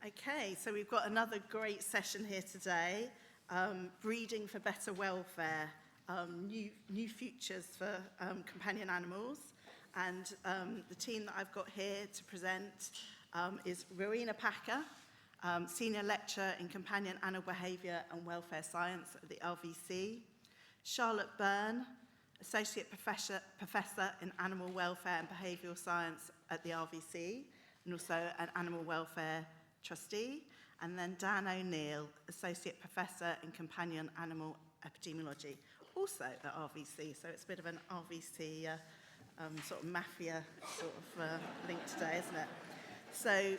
Okay, so we've got another great session here today, breeding for better welfare, new futures for companion animals. And the team that I've got here to present is Rowena Packer, Senior Lecturer in Companion Animal Behaviour and Welfare Science at the RVC, Charlotte Byrne, Associate Professor in Animal Welfare and Behavioural Science at the RVC, and also an Animal Welfare Trustee, and then Dan O'Neill, Associate Professor in Companion Animal Epidemiology, also at RVC. So it's a bit of an RVC sort of mafia sort of link today, isn't it? So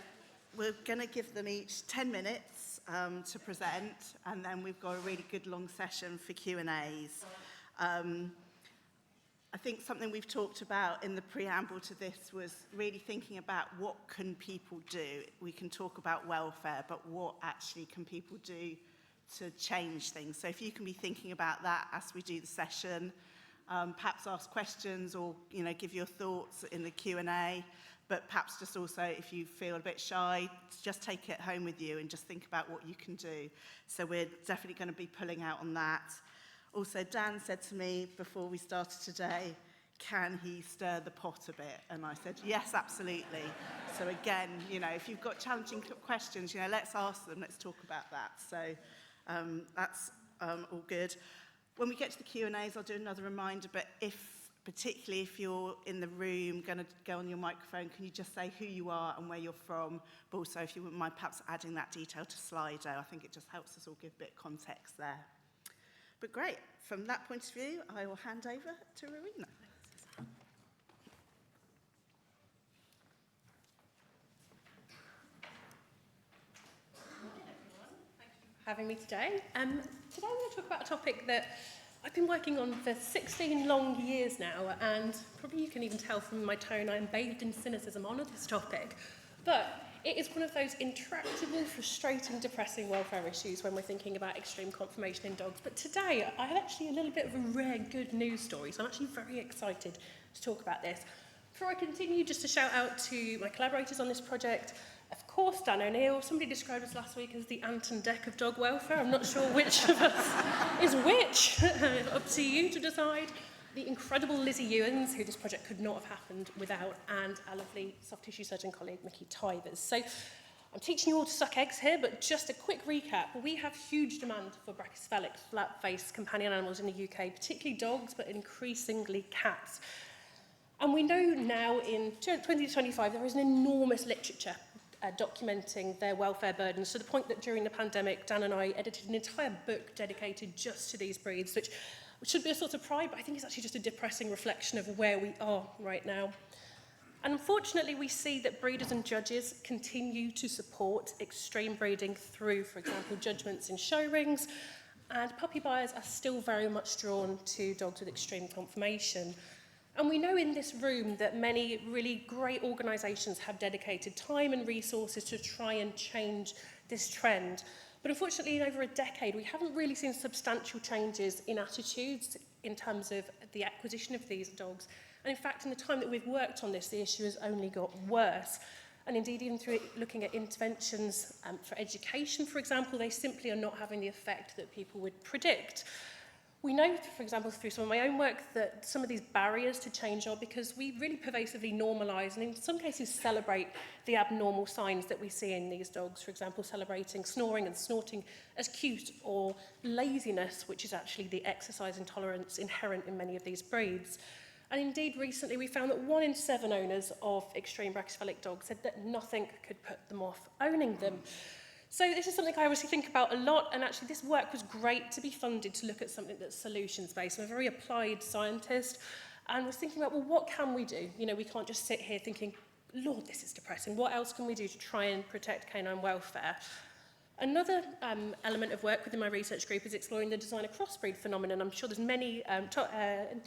we're going to give them each 10 minutes to present, and then we've got a really good long session for Q&As. I think something we've talked about in the preamble to this was really thinking about what can people do. We can talk about welfare, but what actually can people do to change things? So if you can be thinking about that as we do the session, perhaps ask questions or give your thoughts in the Q&A, but perhaps just also if you feel a bit shy, just take it home with you and just think about what you can do. So we're definitely going to be pulling out on that. Also, Dan said to me before we started today, can he stir the pot a bit? And I said, yes, absolutely. So again, if you've got challenging questions, let's ask them, let's talk about that. So that's all good. When we get to the Q&As, I'll do another reminder, but particularly if you're in the room, going to go on your microphone, can you just say who you are and where you're from? But also, if you wouldn't mind perhaps adding that detail to Slido, I think it just helps us all give a bit of context there. But great, from that point of view, I will hand over to Rowena. Having me today. Today I'm going to talk about a topic that I've been working on for 16 long years now, and probably you can even tell from my tone I'm bathed in cynicism on this topic. But it is one of those intractable, frustrating, depressing welfare issues when we're thinking about extreme conformation in dogs. But today I have actually a little bit of a rare good news story, so I'm actually very excited to talk about this. Before I continue, just a shout out to my collaborators on this project. Of course, Dan O'Neill. Somebody described us last week as the Ant and Dec of dog welfare. I'm not sure which of us is which. Up to you to decide. The incredible Lizzie Ewens, who this project could not have happened without, and our lovely soft tissue surgeon colleague, Mickey Tivers. So I'm teaching you all to suck eggs here, but just a quick recap. We have huge demand for brachycephalic, flat-faced companion animals in the UK, particularly dogs, but increasingly cats. And we know now in 2025 there is an enormous literature documenting their welfare burdens, to the point that during the pandemic, Dan and I edited an entire book dedicated just to these breeds, which should be a source of pride, but I think it's actually just a depressing reflection of where we are right now. And unfortunately, we see that breeders and judges continue to support extreme breeding through, for example, judgments in show rings, and puppy buyers are still very much drawn to dogs with extreme conformation. And we know in this room that many really great organisations have dedicated time and resources to try and change this trend. But unfortunately, in over a decade, we haven't really seen substantial changes in attitudes in terms of the acquisition of these dogs. And in fact, in the time that we've worked on this, the issue has only got worse. And indeed, even through looking at interventions for education, for example, they simply are not having the effect that people would predict. We know, for example, through some of my own work, that some of these barriers to change are because we really pervasively normalise and in some cases celebrate the abnormal signs that we see in these dogs. For example, celebrating snoring and snorting as cute, or laziness, which is actually the exercise intolerance inherent in many of these breeds. And indeed, recently we found that 1 in 7 owners of extreme brachycephalic dogs said that nothing could put them off owning them. So this is something I obviously think about a lot, and actually this work was great to be funded to look at something that's solutions-based. I'm a very applied scientist, and was thinking about, well, what can we do? We can't just sit here thinking, Lord, this is depressing. What else can we do to try and protect canine welfare? Another element of work within my research group is exploring the designer crossbreed phenomenon. I'm sure there's many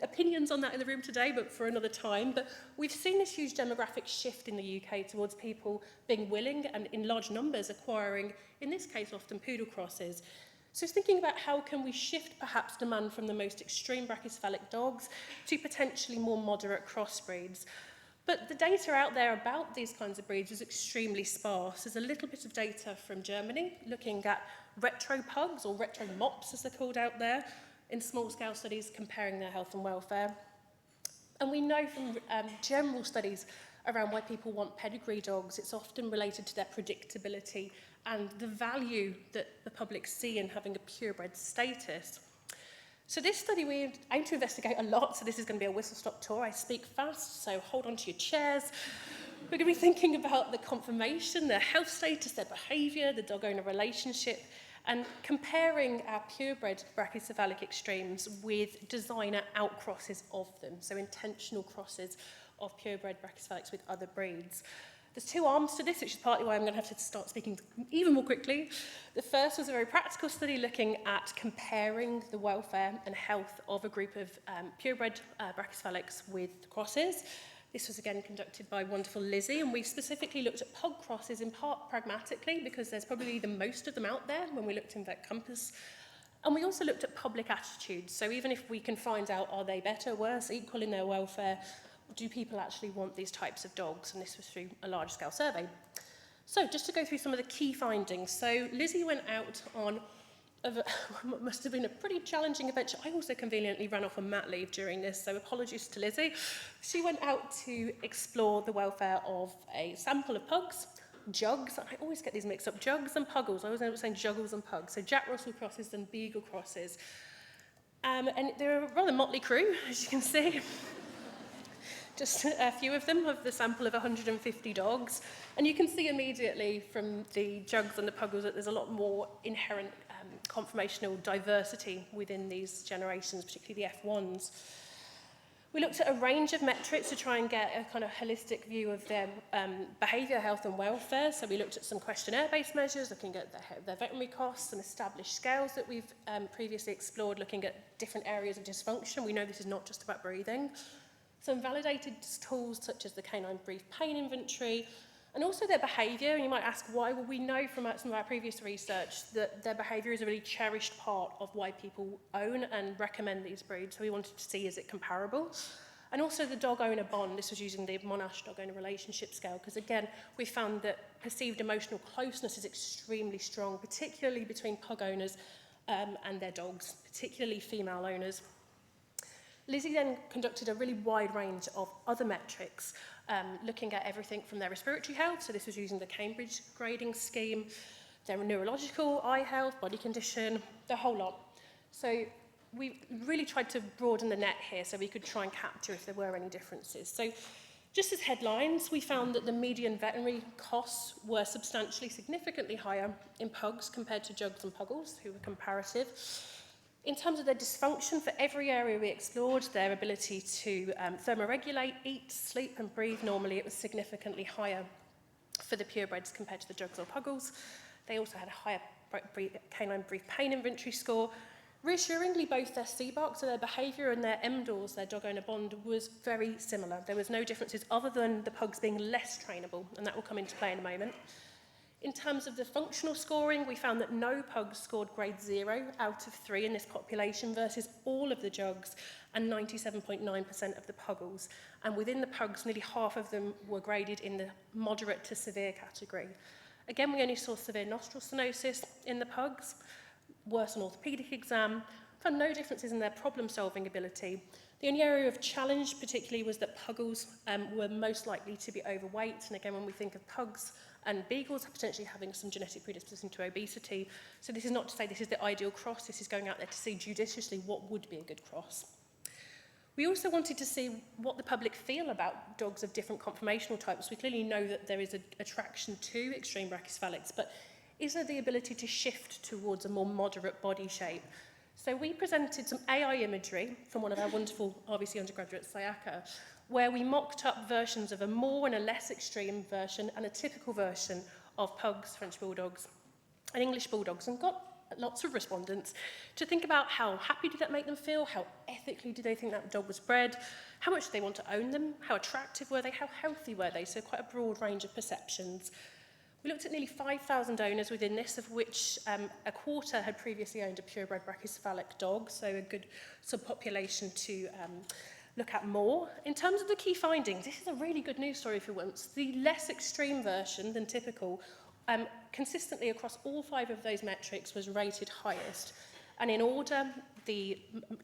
opinions on that in the room today, but for another time. But we've seen this huge demographic shift in the UK towards people being willing and in large numbers acquiring, in this case, often poodle crosses. So it's thinking about how can we shift perhaps demand from the most extreme brachycephalic dogs to potentially more moderate crossbreeds. But the data out there about these kinds of breeds is extremely sparse. There's a little bit of data from Germany looking at retro pugs, or retro mops as they're called out there, in small-scale studies comparing their health and welfare. And we know from general studies around why people want pedigree dogs, it's often related to their predictability and the value that the public see in having a purebred status. So this study, we aim to investigate a lot, so this is going to be a whistle-stop tour. I speak fast, so hold on to your chairs. We're going to be thinking about the conformation, their health status, their behaviour, the dog-owner relationship, and comparing our purebred brachycephalic extremes with designer outcrosses of them, so intentional crosses of purebred brachycephalics with other breeds. There's two arms to this, which is partly why I'm going to have to start speaking even more quickly. The first was a very practical study looking at comparing the welfare and health of a group of purebred brachycephalics with crosses. This was again conducted by wonderful Lizzie, and we specifically looked at pug crosses in part pragmatically because there's probably the most of them out there when we looked in Vet Compass. And we also looked at public attitudes. So even if we can find out, are they better, worse, equal in their welfare, do people actually want these types of dogs? And this was through a large-scale survey. So just to go through some of the key findings. So Lizzie went out on what must have been a pretty challenging adventure. I also conveniently ran off on mat leave during this, so apologies to Lizzie. She went out to explore the welfare of a sample of pugs, jugs. I always get these mixed up, jugs and puggles. I always end up saying juggles and pugs. So Jack Russell crosses and Beagle crosses. And they're a rather motley crew, as you can see. Just a few of them of the sample of 150 dogs. And you can see immediately from the jugs and the puggles that there's a lot more inherent conformational diversity within these generations, particularly the F1s. We looked at a range of metrics to try and get a kind of holistic view of their behaviour, health and welfare. So we looked at some questionnaire-based measures, looking at their veterinary costs, some established scales that we've previously explored, looking at different areas of dysfunction. We know this is not just about breathing. Some validated tools such as the canine brief pain inventory, and also their behaviour. And you might ask why? Well, we know from some of our previous research that their behaviour is a really cherished part of why people own and recommend these breeds. So we wanted to see, is it comparable? And also the dog-owner bond. This was using the Monash dog-owner relationship scale, because again, we found that perceived emotional closeness is extremely strong, particularly between pug owners and their dogs, particularly female owners. Lizzie then conducted a really wide range of other metrics, looking at everything from their respiratory health, so this was using the Cambridge grading scheme, their neurological, eye health, body condition, the whole lot. So we really tried to broaden the net here so we could try and capture if there were any differences. So just as headlines, we found that the median veterinary costs were substantially, significantly higher in pugs compared to jugs and puggles, who were comparative. In terms of their dysfunction, for every area we explored, their ability to thermoregulate, eat, sleep and breathe normally, it was significantly higher for the purebreds compared to the jugs or puggles. They also had a higher canine brief pain inventory score. Reassuringly, both their CBARC, so their behaviour, and their MDORS, their dog-owner bond, was very similar. There was no differences other than the pugs being less trainable, and that will come into play in a moment. In terms of the functional scoring, we found that no pugs scored grade 0 out of 3 in this population versus all of the jugs and 97.9% of the puggles. And within the pugs, nearly half of them were graded in the moderate to severe category. Again, we only saw severe nostril stenosis in the pugs, worse on orthopaedic exam, found no differences in their problem-solving ability. The only area of challenge particularly was that puggles were most likely to be overweight. And again, when we think of pugs and beagles potentially having some genetic predisposition to obesity. So this is not to say this is the ideal cross. This is going out there to see judiciously what would be a good cross. We also wanted to see what the public feel about dogs of different conformational types. We clearly know that there is an attraction to extreme brachycephalics, but is there the ability to shift towards a more moderate body shape? So we presented some AI imagery from one of our wonderful RBC undergraduates, Sayaka, where we mocked up versions of a more and a less extreme version and a typical version of pugs, French bulldogs, and English bulldogs, and got lots of respondents to think about how happy did that make them feel, how ethically did they think that dog was bred, how much did they want to own them, how attractive were they, how healthy were they, so quite a broad range of perceptions. We looked at nearly 5,000 owners within this, of which a quarter had previously owned a purebred brachycephalic dog, so a good subpopulation to look at more. In terms of the key findings, this is a really good news story for once. The less extreme version than typical, consistently across all 5 of those metrics was rated highest. And in order, the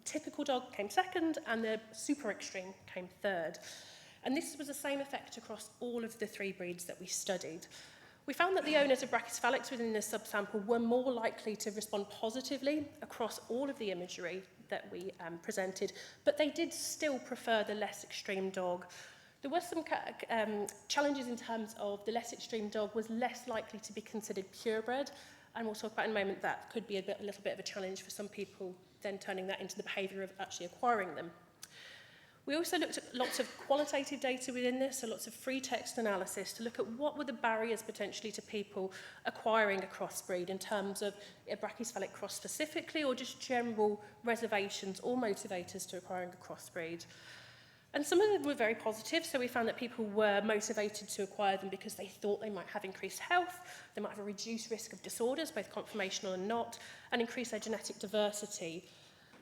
typical dog came second and the super extreme came third. And this was the same effect across all of the 3 breeds that we studied. We found that the owners of brachycephalics within this subsample were more likely to respond positively across all of the imagery that we presented, but they did still prefer the less extreme dog. There were some challenges in terms of the less extreme dog was less likely to be considered purebred, and we'll talk about in a moment that could be a little bit of a challenge for some people, then turning that into the behaviour of actually acquiring them. We also looked at lots of qualitative data within this, so lots of free text analysis to look at what were the barriers potentially to people acquiring a crossbreed in terms of a brachycephalic cross specifically, or just general reservations or motivators to acquiring a crossbreed. And some of them were very positive, so we found that people were motivated to acquire them because they thought they might have increased health, they might have a reduced risk of disorders, both conformational and not, and increase their genetic diversity.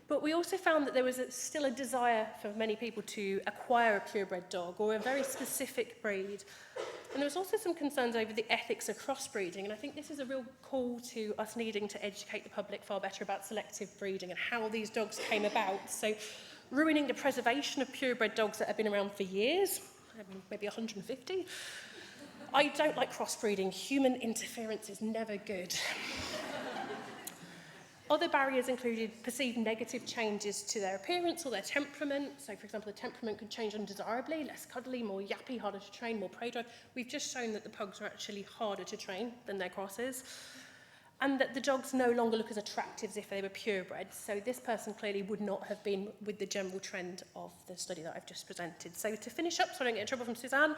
But we also found that there was still a desire for many people to acquire a purebred dog or a very specific breed. And there was also some concerns over the ethics of crossbreeding, and I think this is a real call to us needing to educate the public far better about selective breeding and how these dogs came about. So ruining the preservation of purebred dogs that have been around for years, maybe 150. I don't like crossbreeding. Human interference is never good. Other barriers included perceived negative changes to their appearance or their temperament. So, for example, the temperament could change undesirably, less cuddly, more yappy, harder to train, more prey drive. We've just shown that the pugs are actually harder to train than their crosses, and that the dogs no longer look as attractive as if they were purebred. So this person clearly would not have been with the general trend of the study that I've just presented. So to finish up, so I don't get in trouble from Suzanne,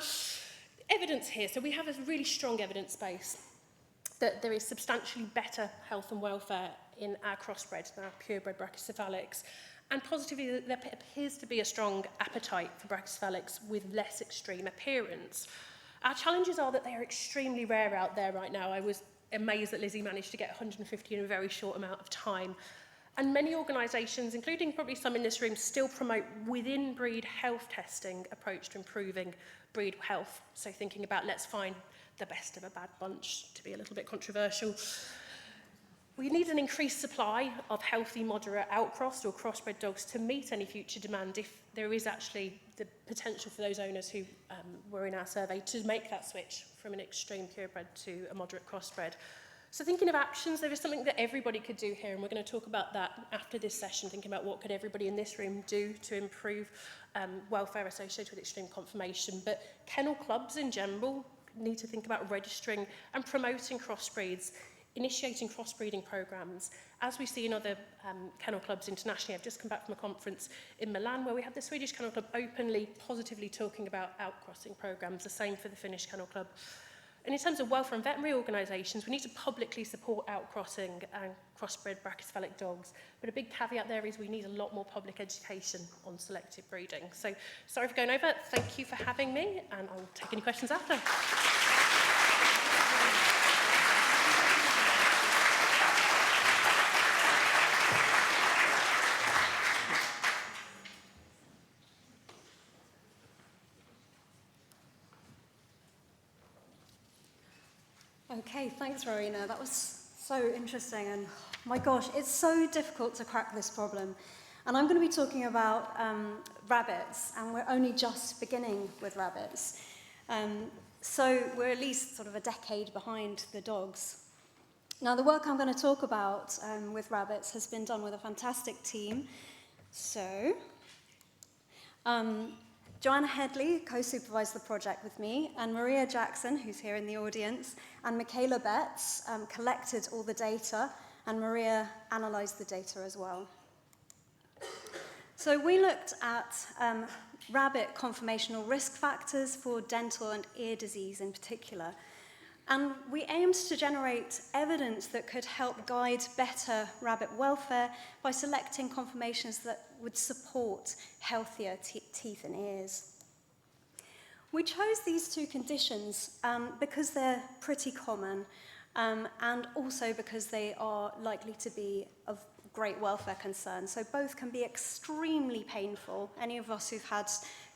evidence here. So we have a really strong evidence base that there is substantially better health and welfare in our crossbreds than our purebred brachycephalics. And positively, there appears to be a strong appetite for brachycephalics with less extreme appearance. Our challenges are that they are extremely rare out there right now. I was amazed that Lizzie managed to get 150 in a very short amount of time. And many organisations, including probably some in this room, still promote within breed health testing approach to improving breed health. So thinking about let's find the best of a bad bunch, to be a little bit controversial. We need an increased supply of healthy, moderate, outcrossed or crossbred dogs to meet any future demand if there is actually the potential for those owners who were in our survey to make that switch from an extreme purebred to a moderate crossbred. So thinking of actions, there is something that everybody could do here, and we're going to talk about that after this session, thinking about what could everybody in this room do to improve welfare associated with extreme conformation. But kennel clubs in general need to think about registering and promoting crossbreeds, initiating crossbreeding programs, as we see in other kennel clubs internationally. I've just come back from a conference in Milan where we had the Swedish Kennel Club openly, positively talking about outcrossing programs, the same for the Finnish Kennel Club. And in terms of welfare and veterinary organisations, we need to publicly support outcrossing and crossbred brachycephalic dogs. But a big caveat there is we need a lot more public education on selective breeding. So sorry for going over. Thank you for having me, and I'll take any questions after. Okay, thanks, Rowena. That was so interesting, and my gosh, it's so difficult to crack this problem. And I'm going to be talking about rabbits, and we're only just beginning with rabbits. So we're at least sort of a decade behind the dogs. Now, the work I'm going to talk about with rabbits has been done with a fantastic team. So, Joanna Headley co-supervised the project with me, and Maria Jackson, who's here in the audience, and Michaela Betts collected all the data, and Maria analysed the data as well. So we looked at rabbit conformational risk factors for dental and ear disease in particular, and we aimed to generate evidence that could help guide better rabbit welfare by selecting conformations that would support healthier teeth and ears. We chose these two conditions because they're pretty common and also because they are likely to be of great welfare concerns. So both can be extremely painful. Any of us who've had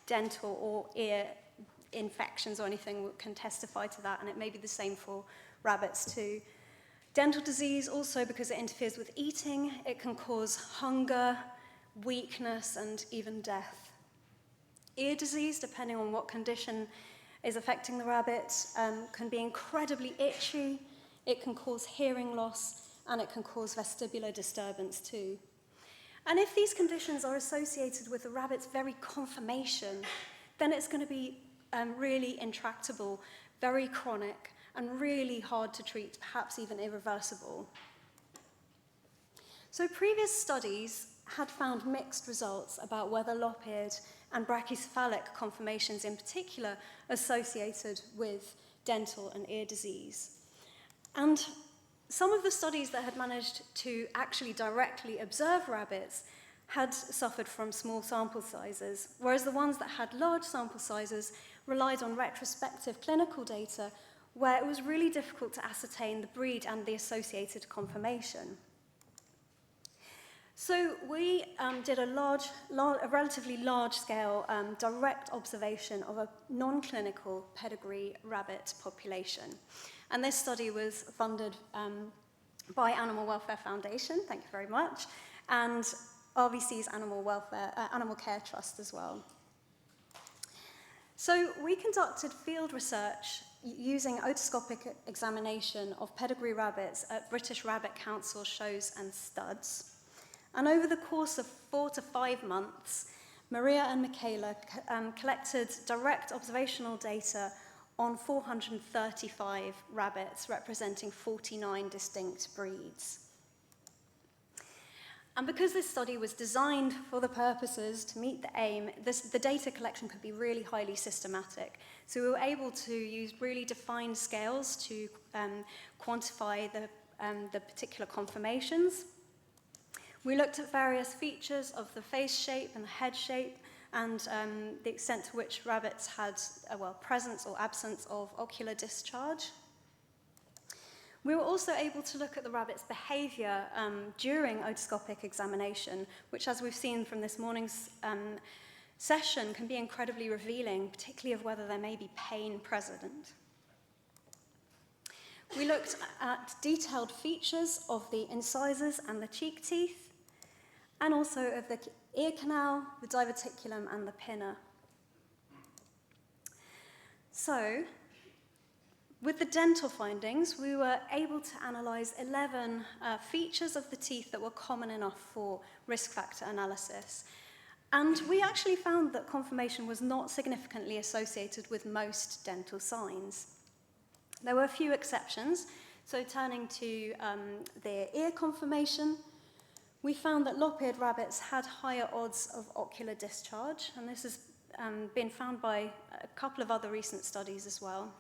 dental or ear infections or anything can testify to that, and it may be the same for rabbits too. Dental disease also, because it interferes with eating, it can cause hunger, weakness, and even death. Ear disease, depending on what condition is affecting the rabbit, can be incredibly itchy, it can cause hearing loss, and it can cause vestibular disturbance too. And if these conditions are associated with the rabbit's very conformation, then it's going to be really intractable, very chronic, and really hard to treat, perhaps even irreversible. So previous studies had found mixed results about whether lop-eared and brachycephalic conformations in particular associated with dental and ear disease. And some of the studies that had managed to actually directly observe rabbits had suffered from small sample sizes, whereas the ones that had large sample sizes relied on retrospective clinical data where it was really difficult to ascertain the breed and the associated conformation. So we did a relatively large-scale direct observation of a non-clinical pedigree rabbit population. And this study was funded by Animal Welfare Foundation, thank you very much, and RVC's Animal Care Trust as well. So we conducted field research using otoscopic examination of pedigree rabbits at British Rabbit Council shows and studs. And over the course of 4 to 5 months, Maria and Michaela collected direct observational data on 435 rabbits, representing 49 distinct breeds. And because this study was designed for the purposes to meet the aim, the data collection could be really highly systematic. So we were able to use really defined scales to quantify the particular conformations. We looked at various features of the face shape and the head shape, and the extent to which rabbits had, presence or absence of ocular discharge. We were also able to look at the rabbit's behavior during otoscopic examination, which, as we've seen from this morning's session, can be incredibly revealing, particularly of whether there may be pain present. We looked at detailed features of the incisors and the cheek teeth, and also of the ear canal, the diverticulum, and the pinna. So, with the dental findings, we were able to analyze 11 features of the teeth that were common enough for risk factor analysis. And we actually found that conformation was not significantly associated with most dental signs. There were a few exceptions. So turning to the ear conformation, we found that lop-eared rabbits had higher odds of ocular discharge, and this has been found by a couple of other recent studies as well.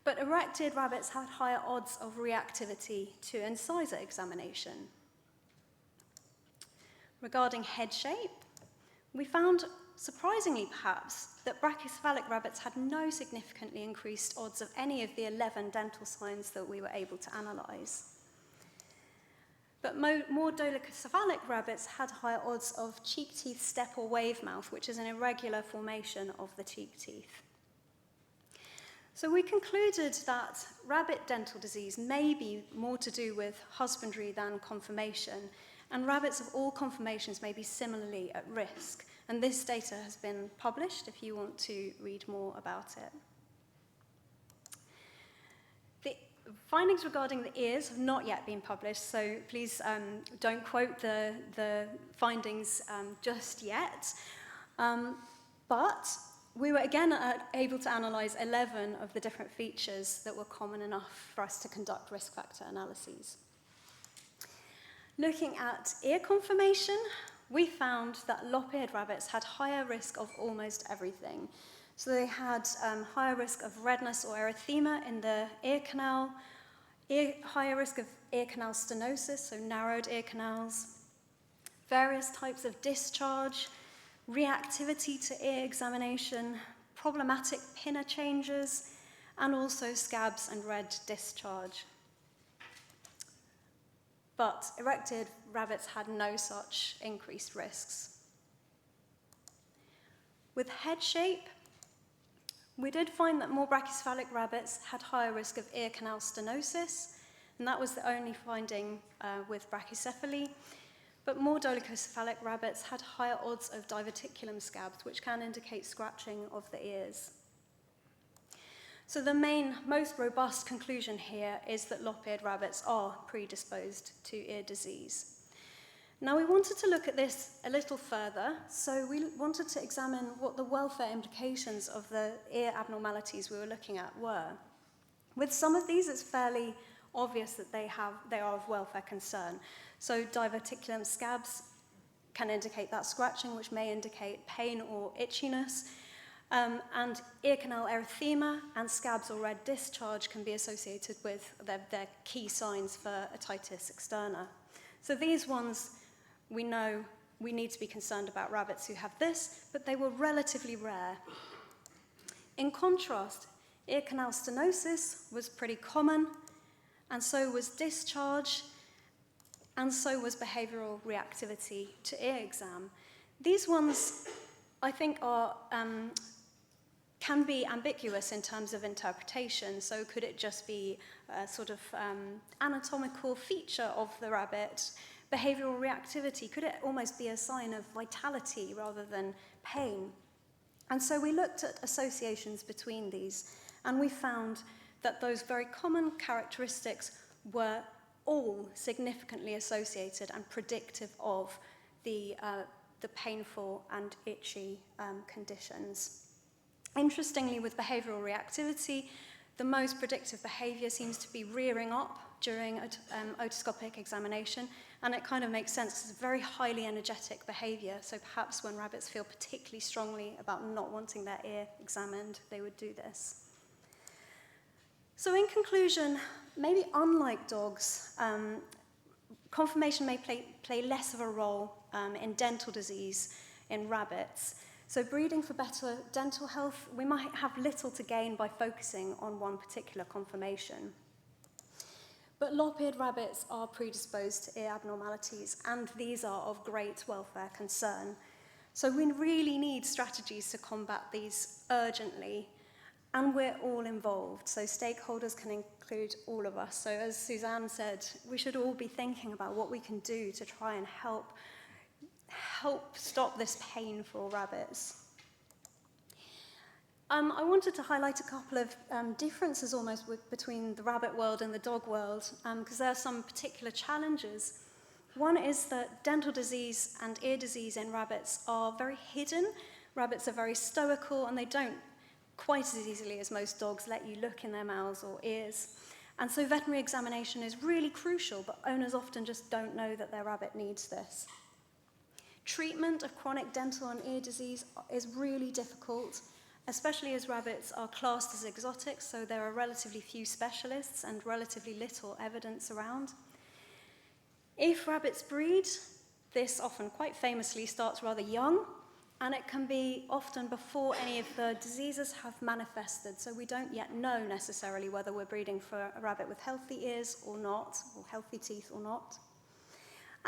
But erect-eared rabbits had higher odds of reactivity to incisor examination. Regarding head shape, we found, surprisingly perhaps, that brachycephalic rabbits had no significantly increased odds of any of the 11 dental signs that we were able to analyze. But more dolichocephalic rabbits had higher odds of cheek teeth step or wave mouth, which is an irregular formation of the cheek teeth. So we concluded that rabbit dental disease may be more to do with husbandry than conformation, and rabbits of all conformations may be similarly at risk. And this data has been published if you want to read more about it. The findings regarding the ears have not yet been published, so please don't quote the findings just yet. But we were again able to analyze 11 of the different features that were common enough for us to conduct risk factor analyses. Looking at ear conformation, we found that lop-eared rabbits had higher risk of almost everything. So they had higher risk of redness or erythema in the ear canal, higher risk of ear canal stenosis, so narrowed ear canals, various types of discharge, reactivity to ear examination, problematic pinna changes, and also scabs and red discharge. but erected rabbits had no such increased risks. With head shape, we did find that more brachycephalic rabbits had higher risk of ear canal stenosis, and that was the only finding with brachycephaly. But more dolichocephalic rabbits had higher odds of diverticulum scabs, which can indicate scratching of the ears. So the most robust conclusion here is that lop-eared rabbits are predisposed to ear disease. Now, we wanted to look at this a little further, so we wanted to examine what the welfare implications of the ear abnormalities we were looking at were. With some of these, it's fairly obvious that they are of welfare concern. So diverticulum scabs can indicate that scratching, which may indicate pain or itchiness. And ear canal erythema and scabs or red discharge can be associated with their key signs for otitis externa. So these ones, we know we need to be concerned about rabbits who have this, but they were relatively rare. In contrast, ear canal stenosis was pretty common, and so was discharge, and so was behavioral reactivity to ear exam. These ones, I think, can be ambiguous in terms of interpretation. So could it just be a sort of anatomical feature of the rabbit? Behavioral reactivity, could it almost be a sign of vitality rather than pain? And so we looked at associations between these, and we found that those very common characteristics were all significantly associated and predictive of the painful and itchy conditions. Interestingly, with behavioral reactivity, the most predictive behavior seems to be rearing up during otoscopic examination, and it kind of makes sense. It's a very highly energetic behavior, so perhaps when rabbits feel particularly strongly about not wanting their ear examined, they would do this. So in conclusion, maybe unlike dogs, conformation may play less of a role in dental disease in rabbits. So breeding for better dental health, we might have little to gain by focusing on one particular conformation. But lop-eared rabbits are predisposed to ear abnormalities, and these are of great welfare concern. So we really need strategies to combat these urgently, and we're all involved. So stakeholders can include all of us. So as Suzanne said, we should all be thinking about what we can do to try and help stop this pain for rabbits. I wanted to highlight a couple of differences almost between the rabbit world and the dog world, because there are some particular challenges. One is that dental disease and ear disease in rabbits are very hidden. Rabbits are very stoical, and they don't quite as easily as most dogs let you look in their mouths or ears. And so veterinary examination is really crucial, but owners often just don't know that their rabbit needs this. Treatment of chronic dental and ear disease is really difficult, especially as rabbits are classed as exotic, so there are relatively few specialists and relatively little evidence around. If rabbits breed, this often quite famously starts rather young, and it can be often before any of the diseases have manifested, so we don't yet know necessarily whether we're breeding for a rabbit with healthy ears or not, or healthy teeth or not.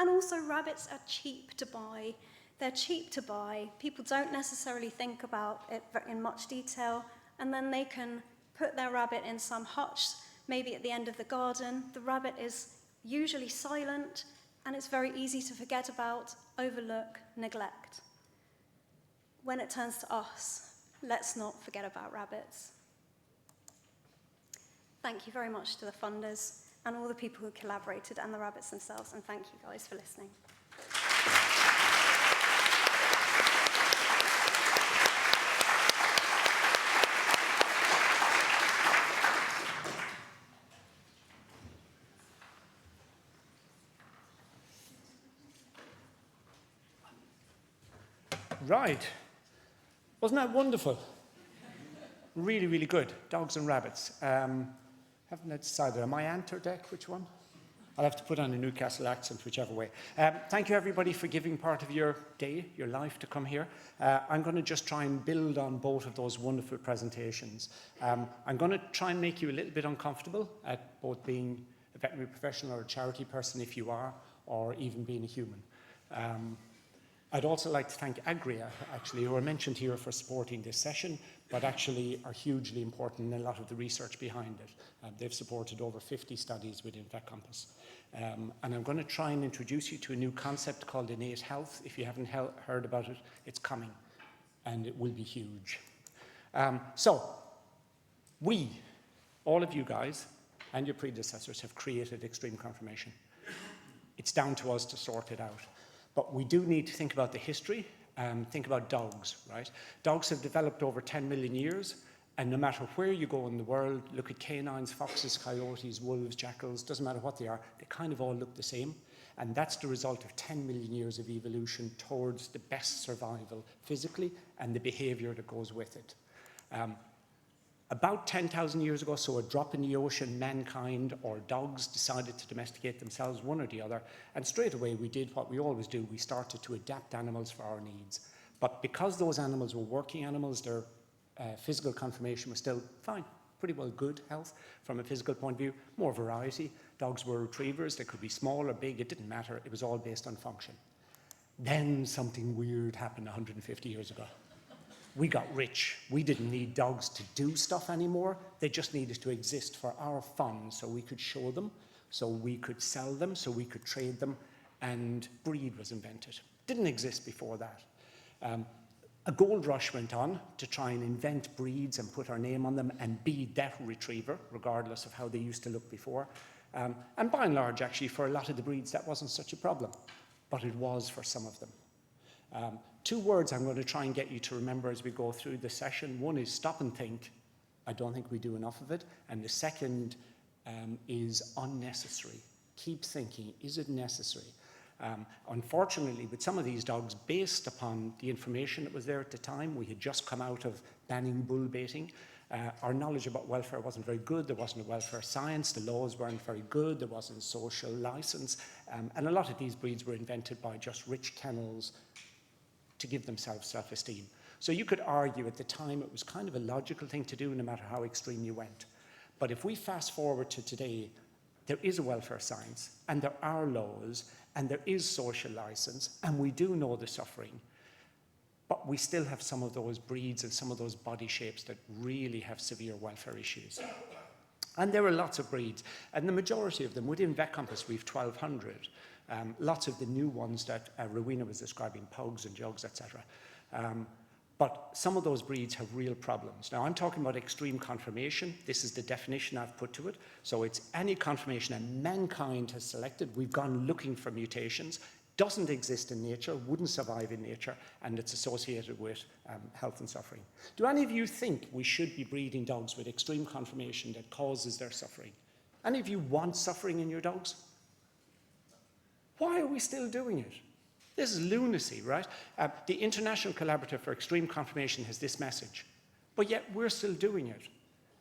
And also, rabbits are cheap to buy. They're cheap to buy. People don't necessarily think about it in much detail, and then they can put their rabbit in some hutch, maybe at the end of the garden. The rabbit is usually silent, and it's very easy to forget about, overlook, neglect. When it turns to us, let's not forget about rabbits. Thank you very much to the funders and all the people who collaborated and the rabbits themselves, and thank you guys for listening. Right. Wasn't that wonderful? Really, really good. Dogs and rabbits. Haven't decided. Am I ant or deck? Which one? I'll have to put on a Newcastle accent, whichever way. Thank you, everybody, for giving part of your day, your life, to come here. I'm going to just try and build on both of those wonderful presentations. I'm going to try and make you a little bit uncomfortable at both being a veterinary professional or a charity person if you are, or even being a human. I'd also like to thank Agria, actually, who are mentioned here for supporting this session, but actually are hugely important in a lot of the research behind it. They've supported over 50 studies within VetCompass. And I'm going to try and introduce you to a new concept called innate health. If you haven't heard about it, it's coming, and it will be huge. So, we, all of you guys, and your predecessors have created extreme confirmation. It's down to us to sort it out. But we do need to think about the history, think about dogs, right? Dogs have developed over 10 million years, and no matter where you go in the world, look at canines, foxes, coyotes, wolves, jackals, doesn't matter what they are, they kind of all look the same. And that's the result of 10 million years of evolution towards the best survival physically and the behavior that goes with it. About 10,000 years ago, so a drop in the ocean, mankind or dogs decided to domesticate themselves, one or the other, and straight away we did what we always do, we started to adapt animals for our needs. But because those animals were working animals, their physical conformation was still fine, pretty well good health from a physical point of view, more variety. Dogs were retrievers, they could be small or big, it didn't matter, it was all based on function. Then something weird happened 150 years ago. We got rich. We didn't need dogs to do stuff anymore. They just needed to exist for our fun, so we could show them, so we could sell them, so we could trade them, and breed was invented. Didn't exist before that. A gold rush went on to try and invent breeds and put our name on them and be that retriever, regardless of how they used to look before. And by and large, actually, for a lot of the breeds, that wasn't such a problem, but it was for some of them. Two words I'm going to try and get you to remember as we go through the session. One is stop and think. I don't think we do enough of it. And the second is unnecessary. Keep thinking, is it necessary? Unfortunately, with some of these dogs, based upon the information that was there at the time, we had just come out of banning bull baiting. Our knowledge about welfare wasn't very good. There wasn't a welfare science. The laws weren't very good. There wasn't social license. And a lot of these breeds were invented by just rich kennels to give themselves self-esteem. So you could argue at the time it was kind of a logical thing to do no matter how extreme you went. But if we fast forward to today, there is a welfare science, and there are laws, and there is social license, and we do know the suffering. But we still have some of those breeds and some of those body shapes that really have severe welfare issues. And there are lots of breeds, and the majority of them, within VetCompass, we've 1,200. Lots of the new ones that Rowena was describing, pugs and jugs, etc. But some of those breeds have real problems. Now, I'm talking about extreme conformation. This is the definition I've put to it. So it's any conformation that mankind has selected. We've gone looking for mutations. Doesn't exist in nature, wouldn't survive in nature, and it's associated with health and suffering. Do any of you think we should be breeding dogs with extreme conformation that causes their suffering? Any of you want suffering in your dogs? Why are we still doing it? This is lunacy, right? The International Collaborative for Extreme Conformation has this message, but yet we're still doing it.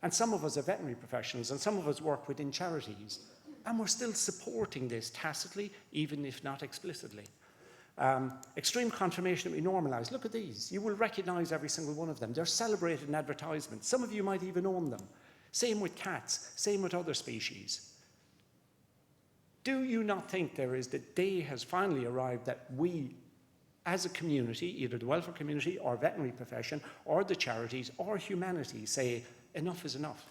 And some of us are veterinary professionals, and some of us work within charities, and we're still supporting this tacitly, even if not explicitly. Extreme conformation that we normalise. Look at these. You will recognise every single one of them. They're celebrated in advertisements. Some of you might even own them. Same with cats, same with other species. Do you not think the day has finally arrived that we, as a community, either the welfare community or veterinary profession or the charities or humanity, say enough is enough?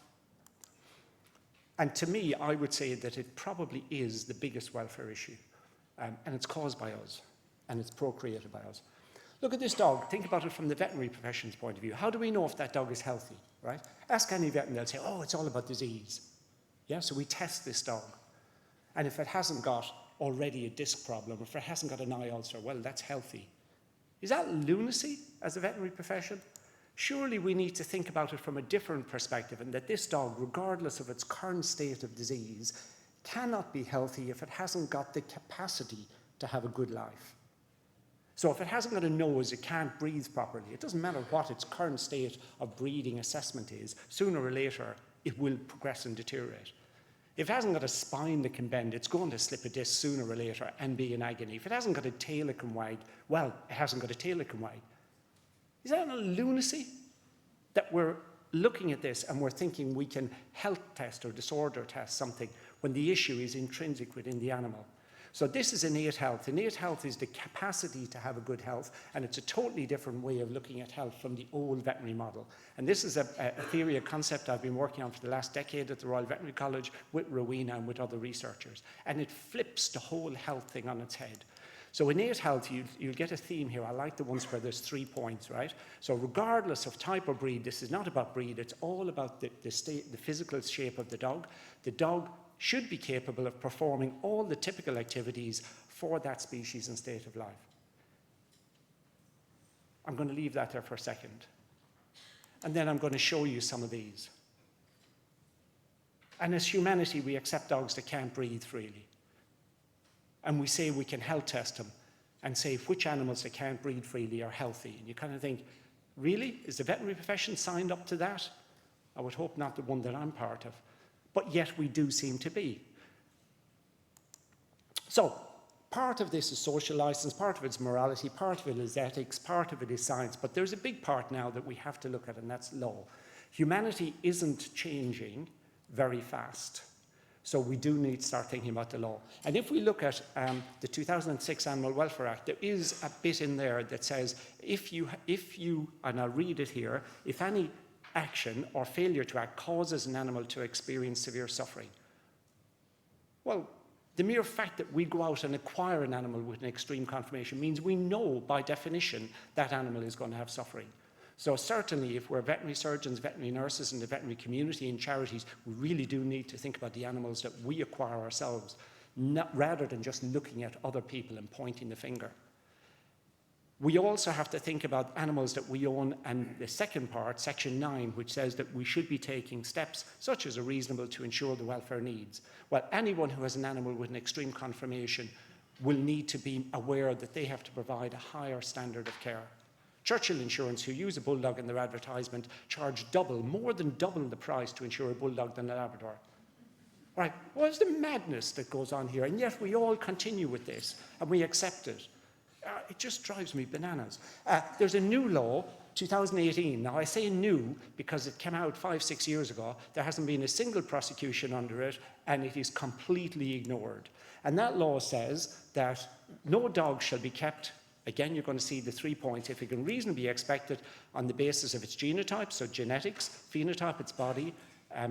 And to me, I would say that it probably is the biggest welfare issue. And it's caused by us, and it's procreated by us. Look at this dog. Think about it from the veterinary profession's point of view. How do we know if that dog is healthy, right? Ask any vet and they'll say, oh, it's all about disease. Yeah, so we test this dog. And if it hasn't got already a disc problem, if it hasn't got an eye ulcer, well, that's healthy. Is that lunacy as a veterinary profession? Surely we need to think about it from a different perspective, and that this dog, regardless of its current state of disease, cannot be healthy if it hasn't got the capacity to have a good life. So if it hasn't got a nose, it can't breathe properly. It doesn't matter what its current state of breathing assessment is, sooner or later it will progress and deteriorate. If it hasn't got a spine that can bend, it's going to slip a disc sooner or later and be in agony. If it hasn't got a tail that can wag, well, it hasn't got a tail that can wag. Is that a lunacy that we're looking at this and we're thinking we can health test or disorder test something when the issue is intrinsic within the animal. So this is innate health. Innate health is the capacity to have a good health, and it's a totally different way of looking at health from the old veterinary model. And this is a theory, a concept I've been working on for the last decade at the Royal Veterinary College with Rowena and with other researchers. And it flips the whole health thing on its head. So innate health, you'll get a theme here. I like the ones where there's 3 points, right? So regardless of type or breed, this is not about breed, it's all about the physical shape of the dog. The dog should be capable of performing all the typical activities for that species and state of life. I'm going to leave that there for a second. And then I'm going to show you some of these. And as humanity, we accept dogs that can't breathe freely. And we say we can health test them and say which animals that can't breathe freely are healthy. And you kind of think, really? Is the veterinary profession signed up to that? I would hope not the one that I'm part of. But yet we do seem to be. So, part of this is social license, part of it is morality, part of it is ethics, part of it is science. But there's a big part now that we have to look at, and that's law. Humanity isn't changing very fast. So we do need to start thinking about the law. And if we look at the 2006 Animal Welfare Act, there is a bit in there that says if you, and I'll read it here, if any action or failure to act causes an animal to experience severe suffering. Well, the mere fact that we go out and acquire an animal with an extreme conformation means we know by definition that animal is going to have suffering. So certainly if we're veterinary surgeons, veterinary nurses in the veterinary community and charities, we really do need to think about the animals that we acquire ourselves, rather than just looking at other people and pointing the finger. We also have to think about animals that we own, and the second part, section 9, which says that we should be taking steps such as are reasonable to ensure the welfare needs. Well, anyone who has an animal with an extreme conformation will need to be aware that they have to provide a higher standard of care. Churchill Insurance, who use a bulldog in their advertisement, charge double, more than double the price to insure a bulldog than a Labrador. Right, what's the madness that goes on here? And yet we all continue with this, and we accept it. It just drives me bananas. There's a new law, 2018. Now, I say new because it came out 5-6 years ago. There hasn't been a single prosecution under it, and it is completely ignored. And that law says that no dog shall be kept, again, you're going to see the 3 points, if it can reasonably be expected on the basis of its genotype, so genetics, phenotype, its body,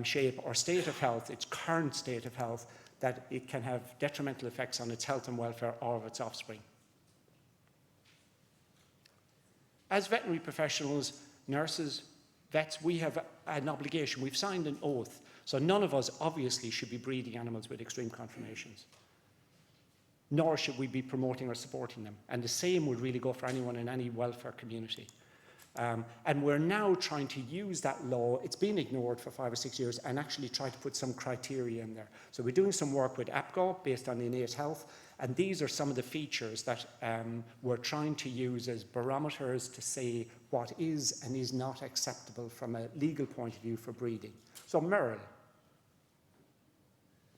shape, or state of health, its current state of health, that it can have detrimental effects on its health and welfare or of its offspring. As veterinary professionals, nurses, vets, we have an obligation. We've signed an oath. So none of us obviously should be breeding animals with extreme conformations. Nor should we be promoting or supporting them. And the same would really go for anyone in any welfare community. And we're now trying to use that law. It's been ignored for 5 or 6 years, and actually try to put some criteria in there. So we're doing some work with APGO based on innate health. And these are some of the features that we're trying to use as barometers to say what is and is not acceptable from a legal point of view for breeding. So Merle,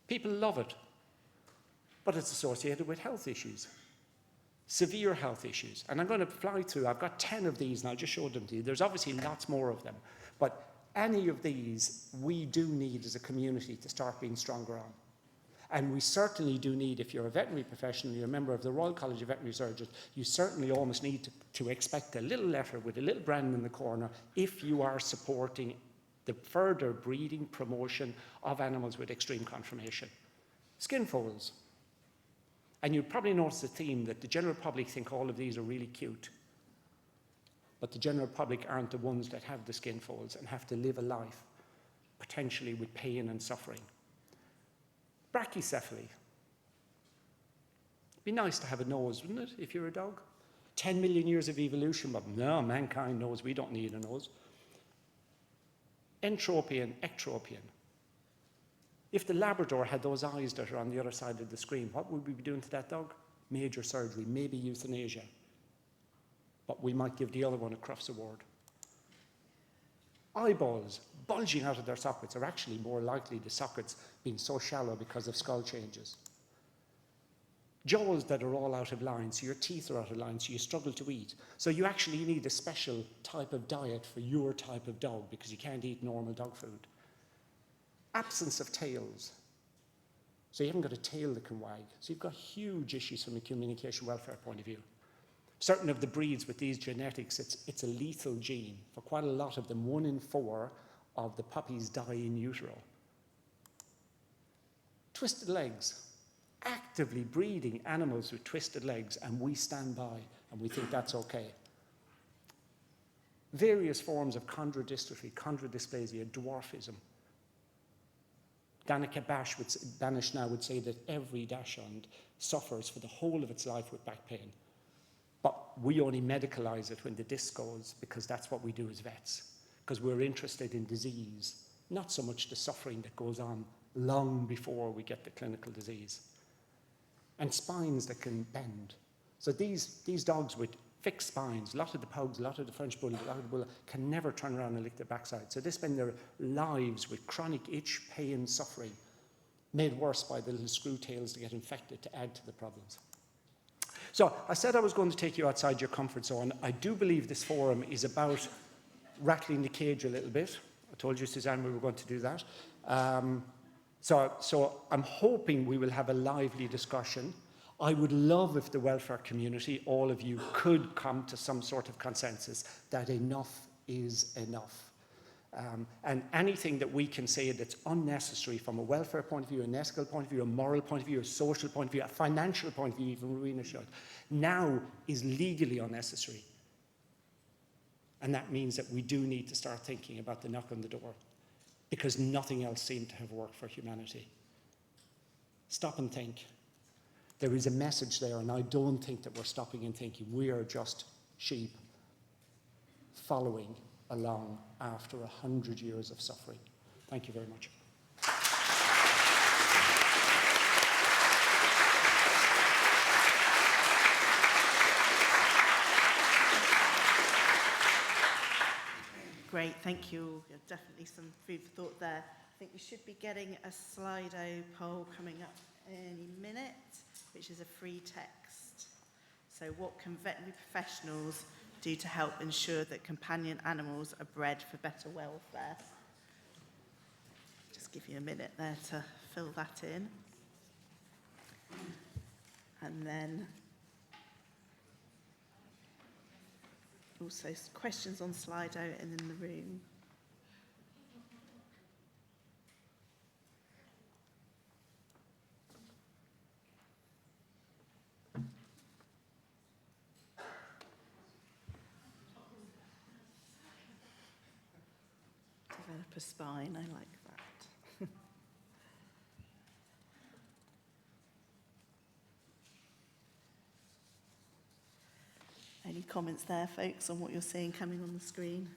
people love it, but it's associated with health issues, severe health issues. And I'm going to fly through, I've got 10 of these and I'll just show them to you. There's obviously lots more of them, but any of these we do need as a community to start being stronger on. And we certainly do need, if you're a veterinary professional, you're a member of the Royal College of Veterinary Surgeons, you certainly almost need to expect a little letter with a little brand in the corner if you are supporting the further breeding promotion of animals with extreme conformation. Skin folds. And you'll probably notice the theme that the general public think all of these are really cute. But the general public aren't the ones that have the skin folds and have to live a life, potentially with pain and suffering. Brachycephaly. Be nice to have a nose, wouldn't it, if you're a dog? 10 million years of evolution, but no, mankind knows we don't need a nose. Entropian, ectropian. If the Labrador had those eyes that are on the other side of the screen, what would we be doing to that dog? Major surgery, maybe euthanasia. But we might give the other one a Crufts Award. Eyeballs bulging out of their sockets are actually more likely the sockets being so shallow because of skull changes. jaws that are all out of line, so your teeth are out of line, so you struggle to eat. So you actually need a special type of diet for your type of dog because you can't eat normal dog food. Absence of tails. So you haven't got a tail that can wag. So you've got huge issues from a communication welfare point of view. Certain of the breeds with these genetics, it's a lethal gene. For quite a lot of them, 1 in 4 of the puppies die in utero. Twisted legs. Actively breeding animals with twisted legs, and we stand by and we think that's okay. Various forms of chondrodystrophy, chondrodysplasia, dwarfism. Danica Banish now would say that every dachshund suffers for the whole of its life with back pain. But we only medicalise it when the disc goes because that's what we do as vets. Because we're interested in disease, not so much the suffering that goes on long before we get the clinical disease. And spines that can bend. So these dogs with fixed spines, a lot of the pugs, a lot of the French bulldog, a lot of the bulldog, can never turn around and lick their backside. So they spend their lives with chronic itch, pain, suffering, made worse by the little screw tails that get infected to add to the problems. So I said I was going to take you outside your comfort zone. I do believe this forum is about rattling the cage a little bit. I told you, Suzanne, we were going to do that. So I'm hoping we will have a lively discussion. I would love if the welfare community, all of you, could come to some sort of consensus that enough is enough. And anything that we can say that's unnecessary from a welfare point of view, an ethical point of view, a moral point of view, a social point of view, a financial point of view, even Rowena showed, now is legally unnecessary. And that means that we do need to start thinking about the knock on the door, because nothing else seemed to have worked for humanity. Stop and think. There is a message there, and I don't think that we're stopping and thinking. We are just sheep following along after 100 years of suffering. Thank you very much. Great, thank you. Definitely some food for thought there. I think we should be getting a Slido poll coming up any minute, which is a free text. So what can veterinary professionals do to help ensure that companion animals are bred for better welfare? Just give you a minute there to fill that in. And then also questions on Slido and in the room. Develop a spine, I like that. Any comments there, folks, on what you're seeing coming on the screen?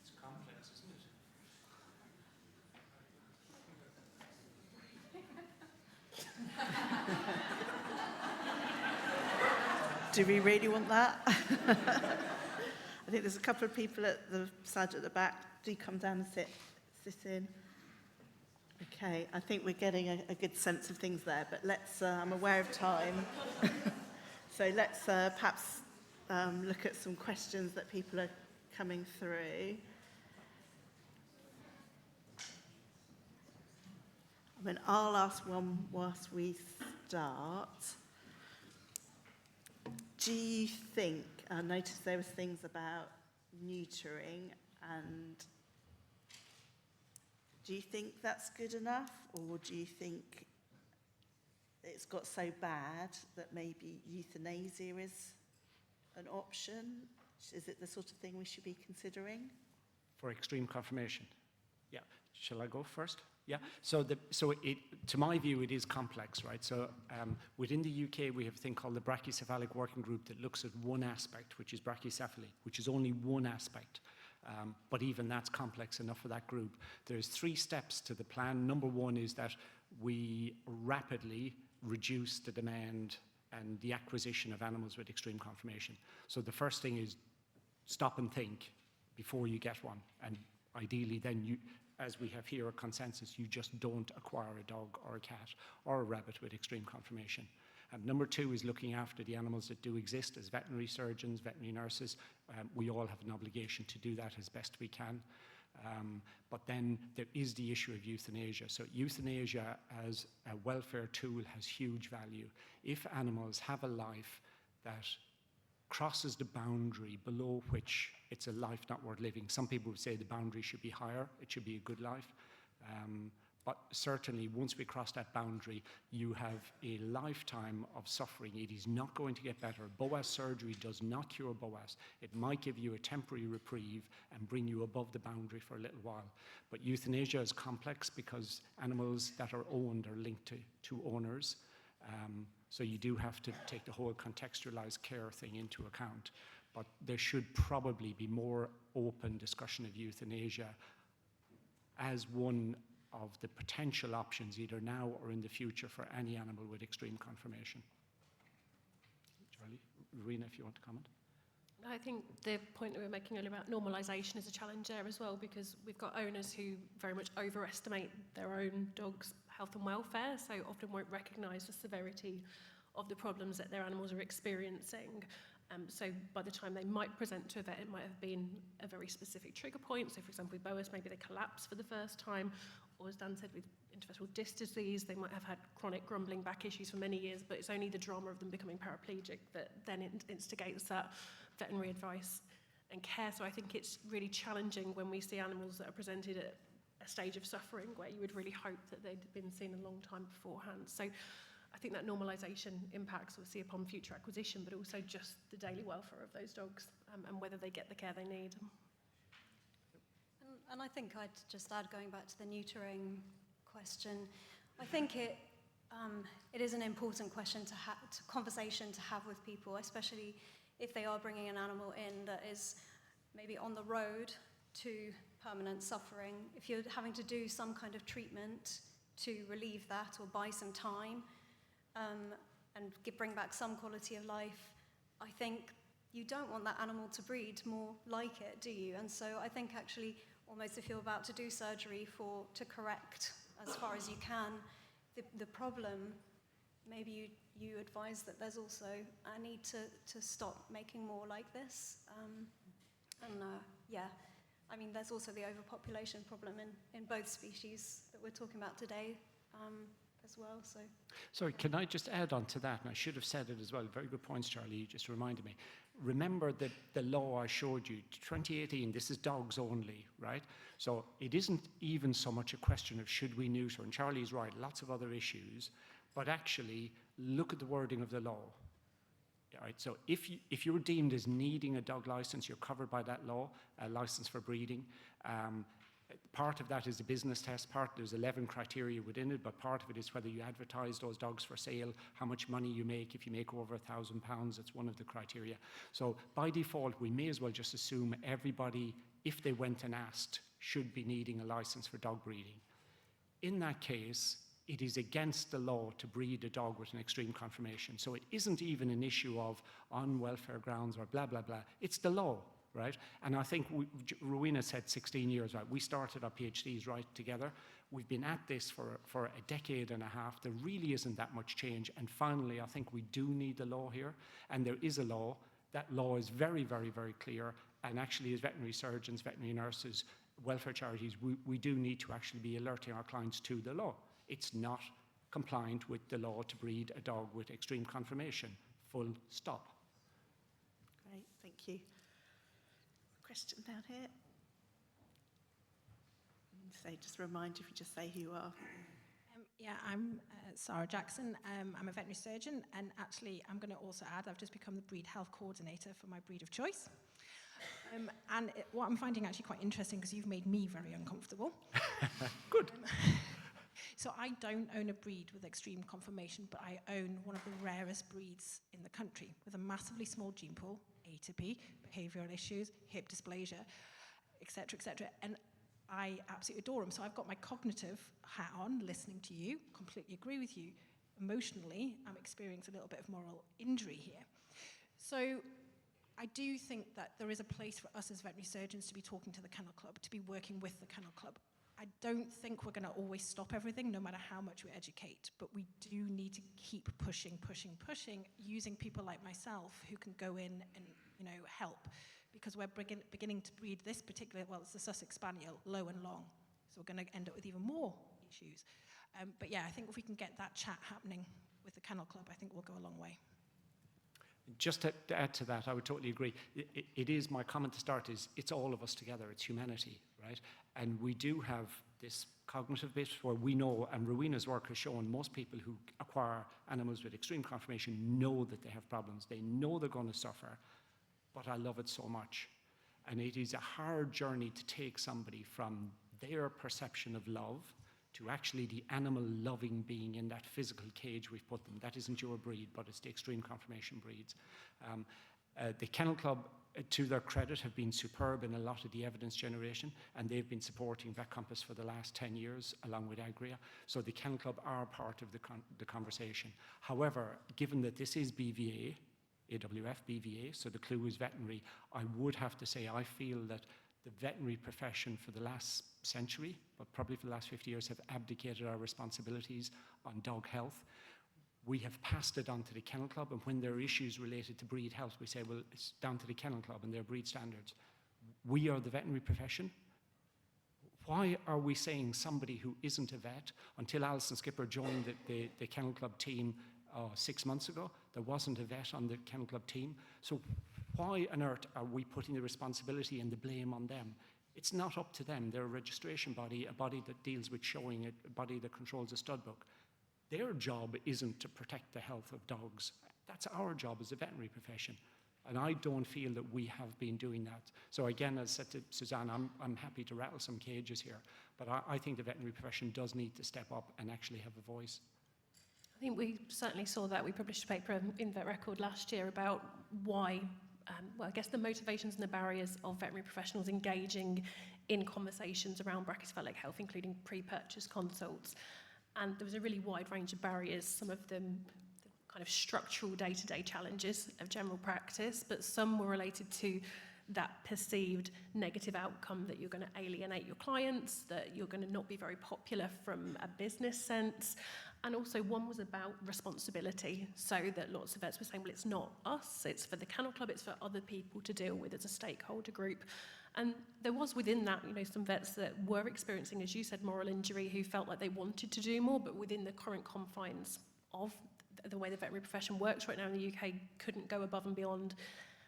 It's complex, isn't it? Do we really want that? I think there's a couple of people at the side at the back. Do come down and sit in. Okay, I think we're getting a good sense of things there, but let's, I'm aware of time. So let's perhaps look at some questions that people are coming through. I mean, I'll ask one whilst we start. Do you think, I noticed there was things about neutering, and do you think that's good enough, or do you think it's got so bad that maybe euthanasia is an option? Is it the sort of thing we should be considering? For extreme confirmation. Yeah. Shall I go first? Yeah. So to my view, it is complex, right? So within the UK, we have a thing called the Brachycephalic Working Group that looks at one aspect, which is brachycephaly, which is only one aspect. But even that's complex enough for that group. There's 3 steps to the plan. Number 1 is that we rapidly reduce the demand and the acquisition of animals with extreme conformation. So the first thing is stop and think before you get one. And ideally then you, as we have here, a consensus, you just don't acquire a dog or a cat or a rabbit with extreme conformation. Number two is looking after the animals that do exist. As veterinary surgeons, veterinary nurses, we all have an obligation to do that as best we can. But then there is the issue of euthanasia. So euthanasia as a welfare tool has huge value. If animals have a life that crosses the boundary below which it's a life not worth living. Some people would say the boundary should be higher, it should be a good life. But certainly once we cross that boundary, you have a lifetime of suffering. It is not going to get better. BOAS surgery does not cure BOAS. It might give you a temporary reprieve and bring you above the boundary for a little while. But euthanasia is complex because animals that are owned are linked to owners. So you do have to take the whole contextualized care thing into account. But there should probably be more open discussion of euthanasia as one of the potential options, either now or in the future, for any animal with extreme conformation. Charlie, Rowena, if you want to comment. I think the point that we were making earlier about normalisation is a challenge there as well, because we've got owners who very much overestimate their own dog's health and welfare, so often won't recognise the severity of the problems that their animals are experiencing. So by the time they might present to a vet, it might have been a very specific trigger point. So for example, with BOAS, maybe they collapse for the first time, or as Dan said, with interstitial disc disease, they might have had chronic grumbling back issues for many years, but it's only the drama of them becoming paraplegic that then instigates that veterinary advice and care. So I think it's really challenging when we see animals that are presented at a stage of suffering where you would really hope that they'd been seen a long time beforehand. So I think that normalisation impacts obviously upon future acquisition, but also just the daily welfare of those dogs and whether they get the care they need. And I think I'd just add, going back to the neutering question, I think it is an important question conversation to have with people, especially if they are bringing an animal in that is maybe on the road to permanent suffering. If you're having to do some kind of treatment to relieve that or buy some time, and bring back some quality of life, I think you don't want that animal to breed more like it, do you? And so I think actually almost if you're about to do surgery to correct as far as you can the problem, maybe you advise that there's also a need to stop making more like this. Yeah, I mean, there's also the overpopulation problem in both species that we're talking about today. As well, so. Sorry, can I just add on to that? And I should have said it as well. Very good points, Charlie. You just reminded me. Remember that the law I showed you, 2018, this is dogs only, right? So it isn't even so much a question of should we neuter, and Charlie's right, lots of other issues, but actually look at the wording of the law. Right? So if you're deemed as needing a dog license, you're covered by that law, a license for breeding. Part of that is a business test. There's 11 criteria within it, but part of it is whether you advertise those dogs for sale, how much money you make. If you make over £1,000, it's one of the criteria. So by default, we may as well just assume everybody, if they went and asked, should be needing a license for dog breeding. In that case, it is against the law to breed a dog with an extreme conformation. So it isn't even an issue of on welfare grounds or blah, blah, blah. It's the law. Right? And I think Rowena said 16 years, right? We started our PhDs right together. We've been at this for a decade and a half. There really isn't that much change. And finally, I think we do need the law here. And there is a law. That law is very, very, very clear. And actually, as veterinary surgeons, veterinary nurses, welfare charities, we do need to actually be alerting our clients to the law. It's not compliant with the law to breed a dog with extreme conformation. Full stop. Great, thank you. Question down here. So just a reminder, if you just say who you are. Yeah, I'm Sarah Jackson. I'm a veterinary surgeon, and actually I'm going to also add I've just become the breed health coordinator for my breed of choice. What I'm finding actually quite interesting, because you've made me very uncomfortable. Good. So I don't own a breed with extreme conformation, but I own one of the rarest breeds in the country with a massively small gene pool, atopy, behavioural issues, hip dysplasia, etc., etc. And I absolutely adore them. So I've got my cognitive hat on, listening to you, completely agree with you. emotionally, I'm experiencing a little bit of moral injury here. So I do think that there is a place for us as veterinary surgeons to be talking to the kennel club, to be working with the kennel club. I don't think we're going to always stop everything, no matter how much we educate, but we do need to keep pushing, using people like myself who can go in and, you know, help, because we're beginning to breed this particular, well, it's the Sussex Spaniel, low and long, so we're going to end up with even more issues. But yeah, I think if we can get that chat happening with the kennel club, I think we'll go a long way. Just to add to that, I would totally agree. It is, my comment to start is, it's all of us together, it's humanity, right? And we do have this cognitive bit where we know, and Rowena's work has shown, most people who acquire animals with extreme conformation know that they have problems. They know they're going to suffer, but I love it so much. And it is a hard journey to take somebody from their perception of love to actually the animal-loving being in that physical cage we've put them. That isn't your breed, but it's the extreme conformation breeds. The Kennel Club, to their credit, have been superb in a lot of the evidence generation, and they've been supporting Vet Compass for the last 10 years, along with Agria. So the Kennel Club are part of the conversation. However, given that this is BVA, AWF, BVA, so the clue is veterinary, I would have to say I feel that the veterinary profession for the last century, but probably for the last 50 years, have abdicated our responsibilities on dog health. We have passed it on to the Kennel Club, and when there are issues related to breed health, we say, well, it's down to the Kennel Club and their breed standards. We are the veterinary profession. Why are we saying somebody who isn't a vet, until Alison Skipper joined the Kennel Club team 6 months ago, there wasn't a vet on the Kennel Club team. So why on earth are we putting the responsibility and the blame on them? It's not up to them. They're a registration body, a body that deals with showing it, a body that controls a stud book. Their job isn't to protect the health of dogs. That's our job as a veterinary profession. And I don't feel that we have been doing that. So again, as I said to Suzanne, I'm happy to rattle some cages here, but I think the veterinary profession does need to step up and actually have a voice. I think we certainly saw that. We published a paper in Vet Record last year about why, well, I guess the motivations and the barriers of veterinary professionals engaging in conversations around brachycephalic health, including pre-purchase consults. And there was a really wide range of barriers, some of them the kind of structural day-to-day challenges of general practice, but some were related to that perceived negative outcome that you're going to alienate your clients, that you're going to not be very popular from a business sense. And also one was about responsibility, so that lots of vets were saying, well, it's not us, it's for the Kennel Club, it's for other people to deal with as a stakeholder group. And there was within that, you know, some vets that were experiencing, as you said, moral injury, who felt like they wanted to do more, but within the current confines of the way the veterinary profession works right now in the UK, couldn't go above and beyond.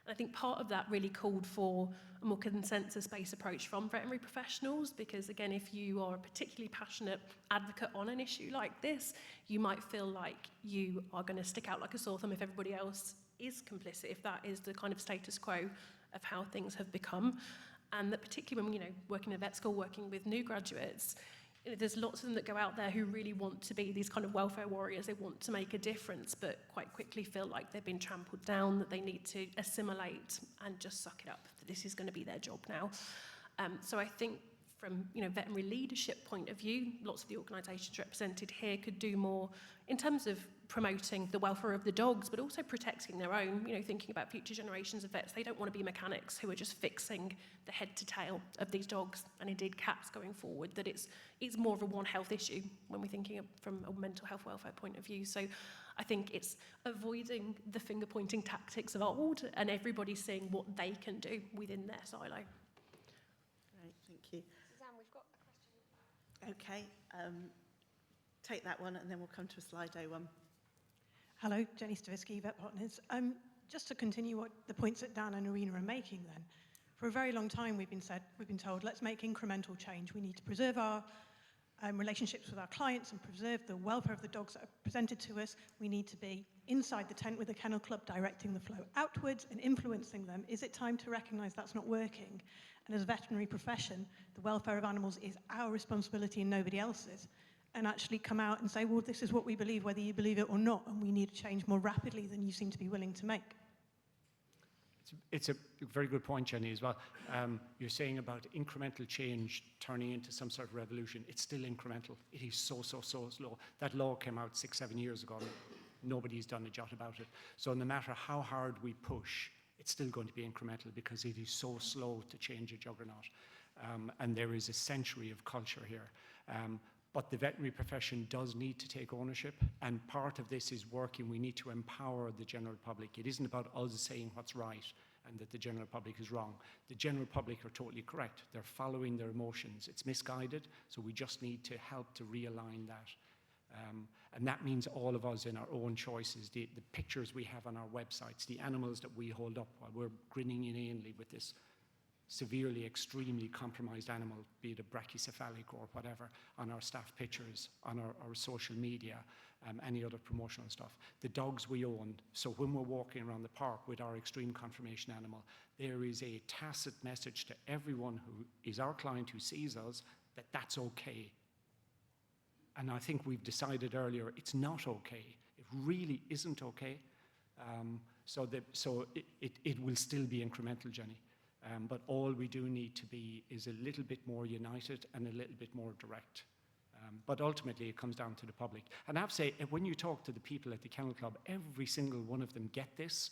And I think part of that really called for a more consensus-based approach from veterinary professionals, because again, if you are a particularly passionate advocate on an issue like this, you might feel like you are going to stick out like a sore thumb if everybody else is complicit, if that is the kind of status quo of how things have become. And that particularly when, you know, working in a vet school, working with new graduates, you know, there's lots of them that go out there who really want to be these kind of welfare warriors. They want to make a difference, but quite quickly feel like they've been trampled down, that they need to assimilate and just suck it up, that this is going to be their job now. So I think from, you know, veterinary leadership point of view, lots of the organisations represented here could do more in terms of promoting the welfare of the dogs, but also protecting their own, you know, thinking about future generations of vets. They don't want to be mechanics who are just fixing the head to tail of these dogs, and indeed cats going forward, that it's more of a One Health issue when we're thinking of, from a mental health welfare point of view. So I think it's avoiding the finger-pointing tactics of old and everybody seeing what they can do within their silo. Great, thank you. Suzanne, we've got a question. Okay, take that one and then we'll come to a Slido one. Hello, Jenny Stavisky, Vet Partners. Just to continue what the points that Dan and Arena are making then, for a very long time we've been told, let's make incremental change. We need to preserve our relationships with our clients and preserve the welfare of the dogs that are presented to us. We need to be inside the tent with the Kennel Club, directing the flow outwards and influencing them. Is it time to recognise that's not working? And as a veterinary profession, the welfare of animals is our responsibility and nobody else's. And actually come out and say, well, this is what we believe, whether you believe it or not, and we need to change more rapidly than you seem to be willing to make. It's a very good point, Jenny, as well. You're saying about incremental change turning into some sort of revolution. It's still incremental. It is so slow. That law came out 6-7 years ago. Nobody's done a jot about it. So no matter how hard we push, it's still going to be incremental because it is so slow to change a juggernaut. And there is a century of culture here. But the veterinary profession does need to take ownership, and part of this is working. We need to empower the general public. It isn't about us saying what's right and that the general public is wrong. The general public are totally correct. They're following their emotions. It's misguided, so we just need to help to realign that. And that means all of us in our own choices, the pictures we have on our websites, the animals that we hold up while we're grinning inanely with this severely, extremely compromised animal, be it a brachycephalic or whatever, on our staff pictures, on our social media, any other promotional stuff. The dogs we own, so when we're walking around the park with our extreme conformation animal, there is a tacit message to everyone who is our client who sees us that that's okay. And I think we've decided earlier it's not okay. It really isn't okay. So it will still be incremental, Jenny. But all we do need to be is a little bit more united and a little bit more direct. But ultimately, it comes down to the public. And I have to say, when you talk to the people at the Kennel Club, every single one of them get this.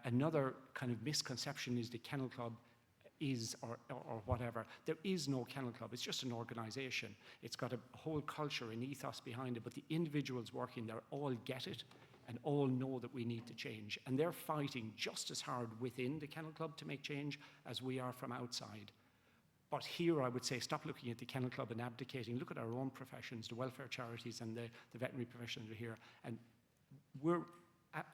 Another kind of misconception is the Kennel Club is, or whatever. There is no Kennel Club. It's just an organisation. It's got a whole culture and ethos behind it, but the individuals working there all get it and all know that we need to change. And they're fighting just as hard within the Kennel Club to make change as we are from outside. But here I would say stop looking at the Kennel Club and abdicating. Look at our own professions, the welfare charities and the veterinary professions are here. And we're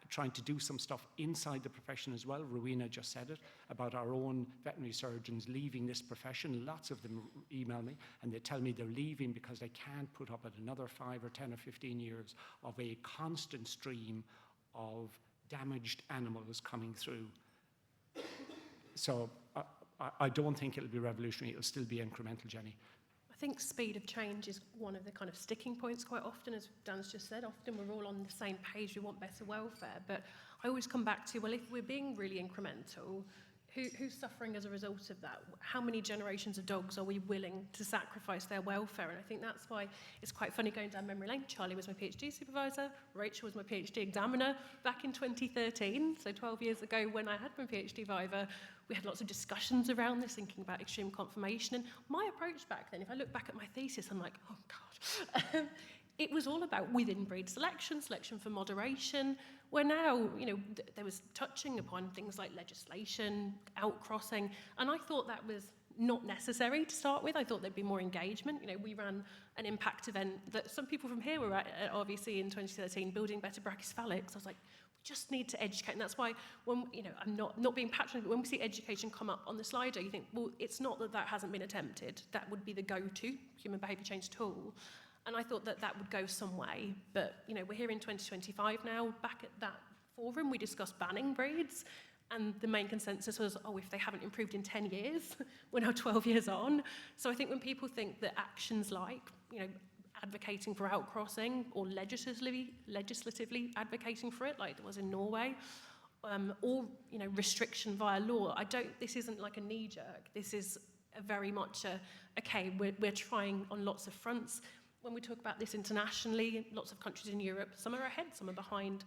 trying to do some stuff inside the profession as well. Rowena just said it, about our own veterinary surgeons leaving this profession. Lots of them email me and they tell me they're leaving because they can't put up with another 5 or 10 or 15 years of a constant stream of damaged animals coming through. So I don't think it'll be revolutionary. It'll still be incremental, Jenny. I think speed of change is one of the kind of sticking points quite often, as Dan's just said. Often we're all on the same page, we want better welfare, but I always come back to, well, if we're being really incremental, who's suffering as a result of that? How many generations of dogs are we willing to sacrifice their welfare? And I think that's why it's quite funny going down memory lane. Charlie was my PhD supervisor, Rachel was my PhD examiner back in 2013, so 12 years ago when I had my PhD viva. We had lots of discussions around this, thinking about extreme conformation. And my approach back then, if I look back at my thesis, I'm like, oh God. It was all about within-breed selection for moderation, where now, there was touching upon things like legislation, outcrossing, and I thought that was not necessary to start with. I thought there'd be more engagement. We ran an impact event that some people from here were at RVC in 2013, building better brachycephalics. I was like, we just need to educate, and that's why when, I'm not being patronizing, but when we see education come up on the slider, you think, well, it's not that hasn't been attempted. That would be the go-to human behaviour change tool. And I thought that would go some way. But, we're here in 2025 now. Back at that forum, we discussed banning breeds. And the main consensus was, if they haven't improved in 10 years, we're now 12 years on. So I think when people think that actions like, advocating for outcrossing or legislatively advocating for it, like there was in Norway, or, restriction via law, this isn't like a knee-jerk. This is very much we're trying on lots of fronts. When we talk about this internationally, lots of countries in Europe, some are ahead, some are behind.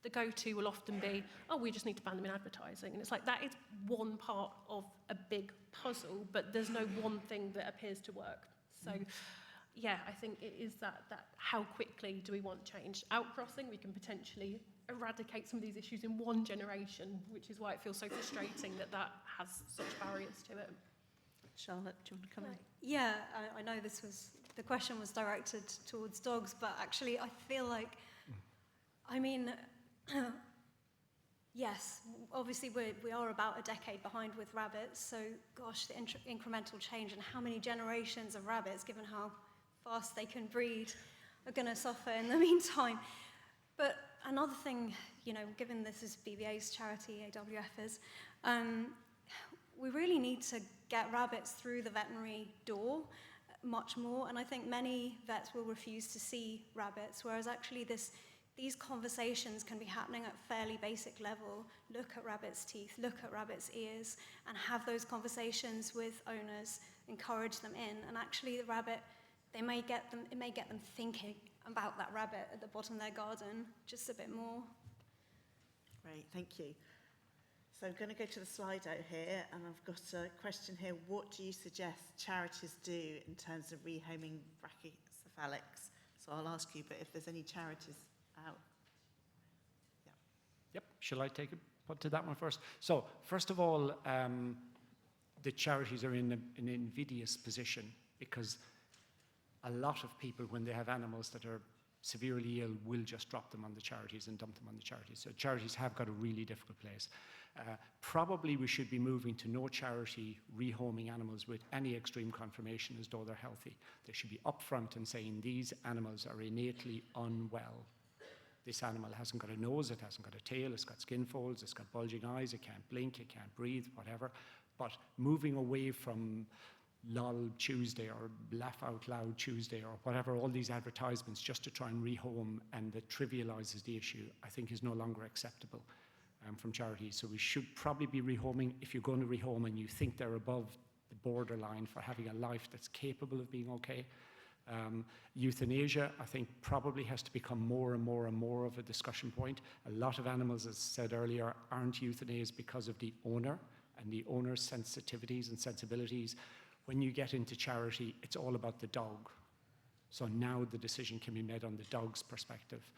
The go-to will often be, we just need to ban them in advertising. And it's like, that is one part of a big puzzle, but there's no one thing that appears to work. So, yeah, I think it is that how quickly do we want change? Outcrossing, we can potentially eradicate some of these issues in one generation, which is why it feels so frustrating that has such barriers to it. Charlotte, do you want to come in? Yeah, I know the question was directed towards dogs, but actually I feel like, yes, obviously we are about a decade behind with rabbits, so gosh, the incremental change and how many generations of rabbits, given how fast they can breed, are going to suffer in the meantime. But another thing, given this is BVA's charity, AWF's, we really need to get rabbits through the veterinary door much more, and I think many vets will refuse to see rabbits, whereas actually these these conversations can be happening at fairly basic level. Look at rabbits' teeth, look at rabbits' ears, and have those conversations with owners, encourage them in, and actually the rabbit, it may get them thinking about that rabbit at the bottom of their garden just a bit more. Great, thank you. So I'm going to go to the Slido here, and I've got a question here. What do you suggest charities do in terms of rehoming brachycephalics? So I'll ask you, but if there's any charities out. Yeah. Yep, shall I take a put to that one first? So, first of all, the charities are in an invidious position because a lot of people, when they have animals that are severely ill, will just drop them on the charities and dump them on the charities. So charities have got a really difficult place. Probably we should be moving to no charity rehoming animals with any extreme confirmation as though they're healthy. They should be upfront and saying these animals are innately unwell. This animal hasn't got a nose, it hasn't got a tail, it's got skin folds, it's got bulging eyes, it can't blink, it can't breathe, whatever. But moving away from LOL Tuesday or Laugh Out Loud Tuesday or whatever, all these advertisements just to try and rehome and that trivialises the issue, I think is no longer acceptable from charities. So we should probably be rehoming, if you're going to rehome and you think they're above the borderline for having a life that's capable of being okay. Euthanasia, I think, probably has to become more and more and more of a discussion point. A lot of animals, as said earlier, aren't euthanized because of the owner and the owner's sensitivities and sensibilities. When you get into charity, it's all about the dog. So now the decision can be made on the dog's perspective.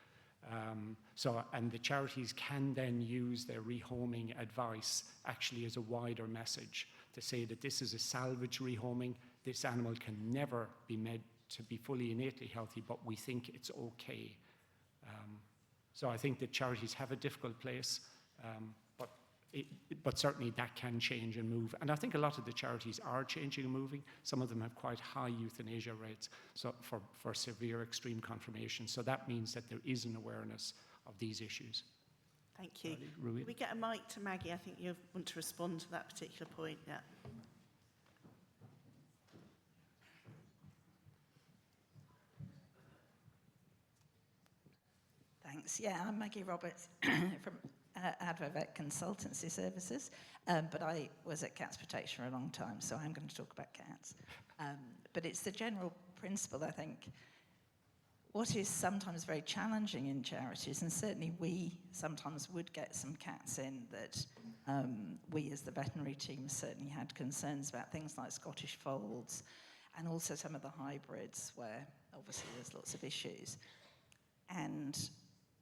And the charities can then use their rehoming advice actually as a wider message to say that this is a salvage rehoming. This animal can never be made to be fully innately healthy, but we think it's okay. So I think that charities have a difficult place, but certainly that can change and move. And I think a lot of the charities are changing and moving. Some of them have quite high euthanasia rates so for severe extreme confirmation. So that means that there is an awareness of these issues. Thank you. Ruin? Can we get a mic to Maggie? I think you want to respond to that particular point. Yeah. Thanks. Yeah, I'm Maggie Roberts from Advovet Consultancy Services, but I was at Cats Protection for a long time, so I'm going to talk about cats. But it's the general principle, I think. What is sometimes very challenging in charities, and certainly we sometimes would get some cats in that we as the veterinary team certainly had concerns about, things like Scottish folds and also some of the hybrids where obviously there's lots of issues. And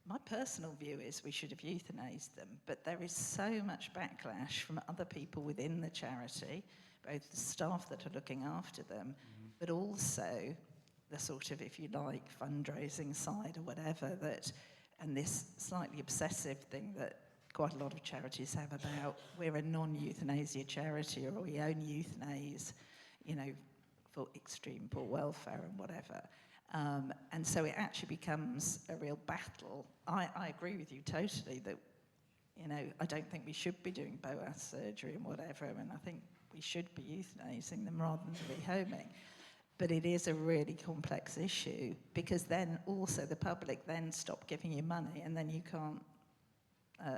my personal view is we should have euthanized them, but there is so much backlash from other people within the charity, both the staff that are looking after them, but also the sort of, if you like, fundraising side or whatever, that, and this slightly obsessive thing that quite a lot of charities have about, we're a non-euthanasia charity or we only euthanize, you know, for extreme poor welfare and whatever. And so it actually becomes a real battle. I agree with you totally that, you know, I don't think we should be doing BOAS surgery and whatever, and I think we should be euthanizing them rather than rehoming. But it is a really complex issue because then also the public then stop giving you money and then you can't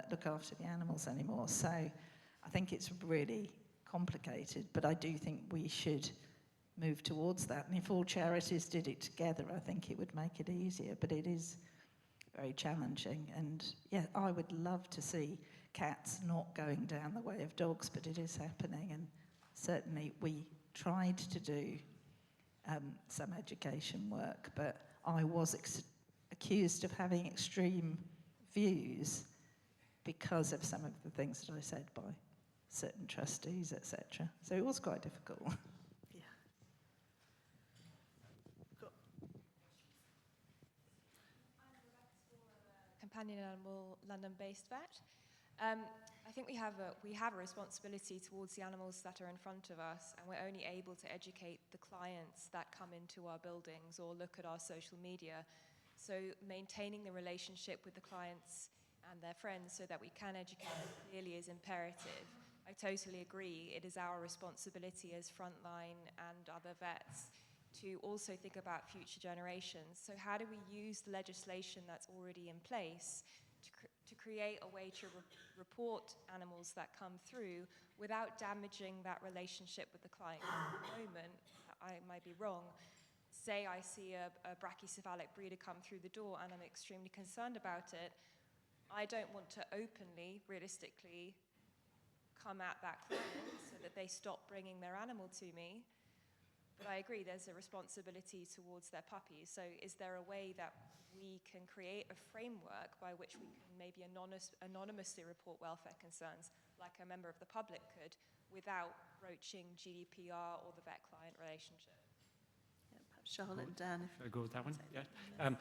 look after the animals anymore. So I think it's really complicated, but I do think we should move towards that. And if all charities did it together, I think it would make it easier, but it is very challenging. And yeah, I would love to see cats not going down the way of dogs, but it is happening. And certainly we tried to do some education work, but I was accused of having extreme views because of some of the things that I said by certain trustees, etc. So it was quite difficult. Companion animal London-based vet. I think we have a responsibility towards the animals that are in front of us, and we're only able to educate the clients that come into our buildings or look at our social media. So maintaining the relationship with the clients and their friends so that we can educate them clearly is imperative. I totally agree. It is our responsibility as frontline and other vets to also think about future generations. So how do we use the legislation that's already in place to create a way to report animals that come through without damaging that relationship with the client? At the moment, I might be wrong, say I see a brachycephalic breeder come through the door and I'm extremely concerned about it, I don't want to openly, realistically, come at that client so that they stop bringing their animal to me. But I agree, there's a responsibility towards their puppies. So is there a way that we can create a framework by which we can maybe anonymously report welfare concerns, like a member of the public could, without broaching GDPR or the vet-client relationship? Yeah, perhaps Charlotte and Dan. Should I go with that one? Yeah.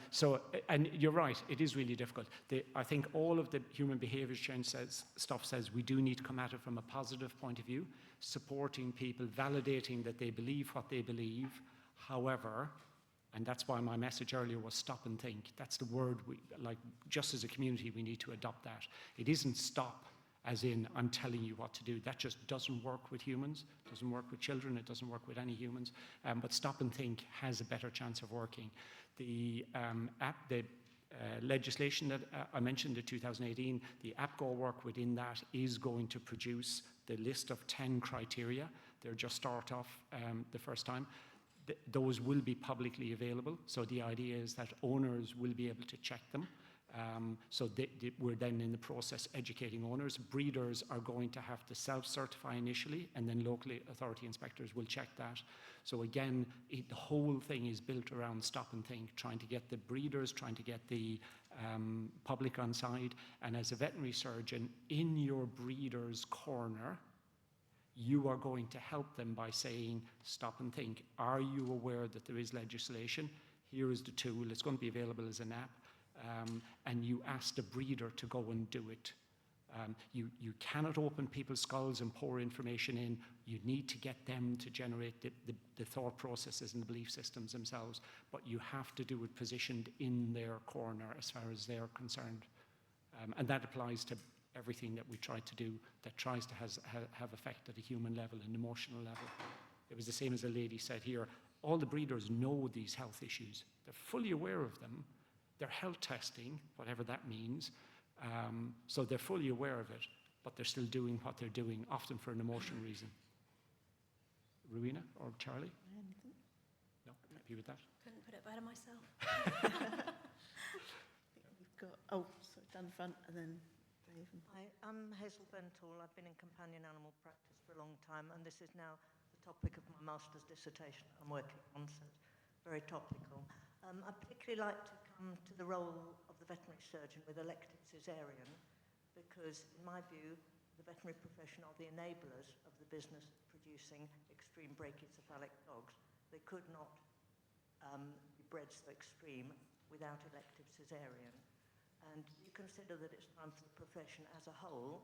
And you're right, it is really difficult. I think all of the human behaviour change stuff says we do need to come at it from a positive point of view, supporting people, validating that they believe what they believe. However, and that's why my message earlier was stop and think. That's the word just as a community, we need to adopt that. It isn't stop as in I'm telling you what to do. That just doesn't work with humans, doesn't work with children, it doesn't work with any humans. But stop and think has a better chance of working. The legislation that I mentioned in 2018, the APGO work within that is going to produce the list of 10 criteria. They're just start off the first time. Those will be publicly available. So the idea is that owners will be able to check them. So we're then in the process educating owners. Breeders are going to have to self-certify initially, and then local authority inspectors will check that. So again, the whole thing is built around stop and think, trying to get the breeders, trying to get the public on side. And as a veterinary surgeon, in your breeder's corner, you are going to help them by saying, stop and think. Are you aware that there is legislation? Here is the tool. It's going to be available as an app. And you ask the breeder to go and do it. You cannot open people's skulls and pour information in. You need to get them to generate the thought processes and the belief systems themselves. But you have to do it positioned in their corner as far as they're concerned. And that applies to everything that we try to do that tries to have effect at a human level, an emotional level. It was the same as a lady said here. All the breeders know these health issues. They're fully aware of them. They're health testing, whatever that means. So they're fully aware of it, but they're still doing what they're doing, often for an emotional reason. Rowena or Charlie? Anything? No? Happy with that? Couldn't put it better myself. I think we've got, sorry, down the front, and then Dave. Hi, I'm Hazel Benthall. I've been in companion animal practice for a long time, and this is now the topic of my master's dissertation I'm working on, so it's very topical. I'd particularly like to come to the role of the veterinary surgeon with elective caesarean, because in my view, the veterinary profession are the enablers of the business of producing extreme brachycephalic dogs. They could not be bred so extreme without elective caesarean. And do you consider that it's time for the profession as a whole,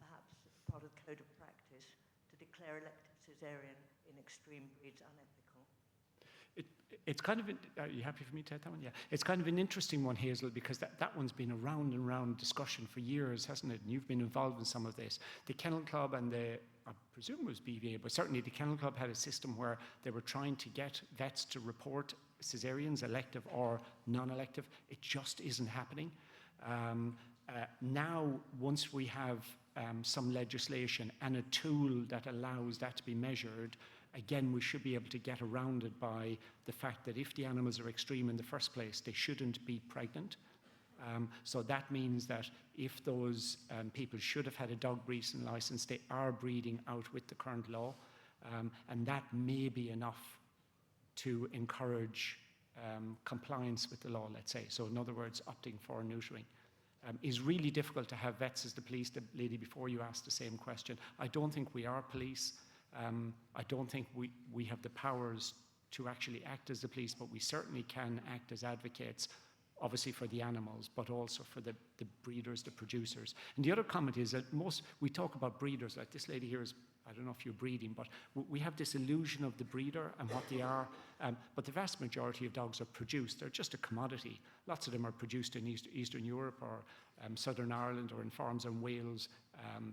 perhaps as part of the code of practice, to declare elective caesarean in extreme breeds unethical? It's kind of, are you happy for me to take that one? Yeah. It's kind of an interesting one, Hazel, because that one's been a round and round discussion for years, hasn't it? And you've been involved in some of this. The Kennel Club and I presume it was BVA, but certainly the Kennel Club had a system where they were trying to get vets to report caesareans, elective or non-elective. It just isn't happening. Now, once we have some legislation and a tool that allows that to be measured, again, we should be able to get around it by the fact that if the animals are extreme in the first place, they shouldn't be pregnant. So that means that if those people should have had a dog breeding license, they are breeding out with the current law. And that may be enough to encourage compliance with the law, let's say. So in other words, opting for neutering. Is really difficult to have vets as the police. The lady before you asked the same question. I don't think we are police. I don't think we have the powers to actually act as the police, but we certainly can act as advocates, obviously for the animals, but also for the breeders, the producers. And the other comment is that we talk about breeders, like this lady here I don't know if you're breeding, but we have this illusion of the breeder and what they are. But the vast majority of dogs are produced. They're just a commodity. Lots of them are produced in Eastern Europe or Southern Ireland or in farms in Wales.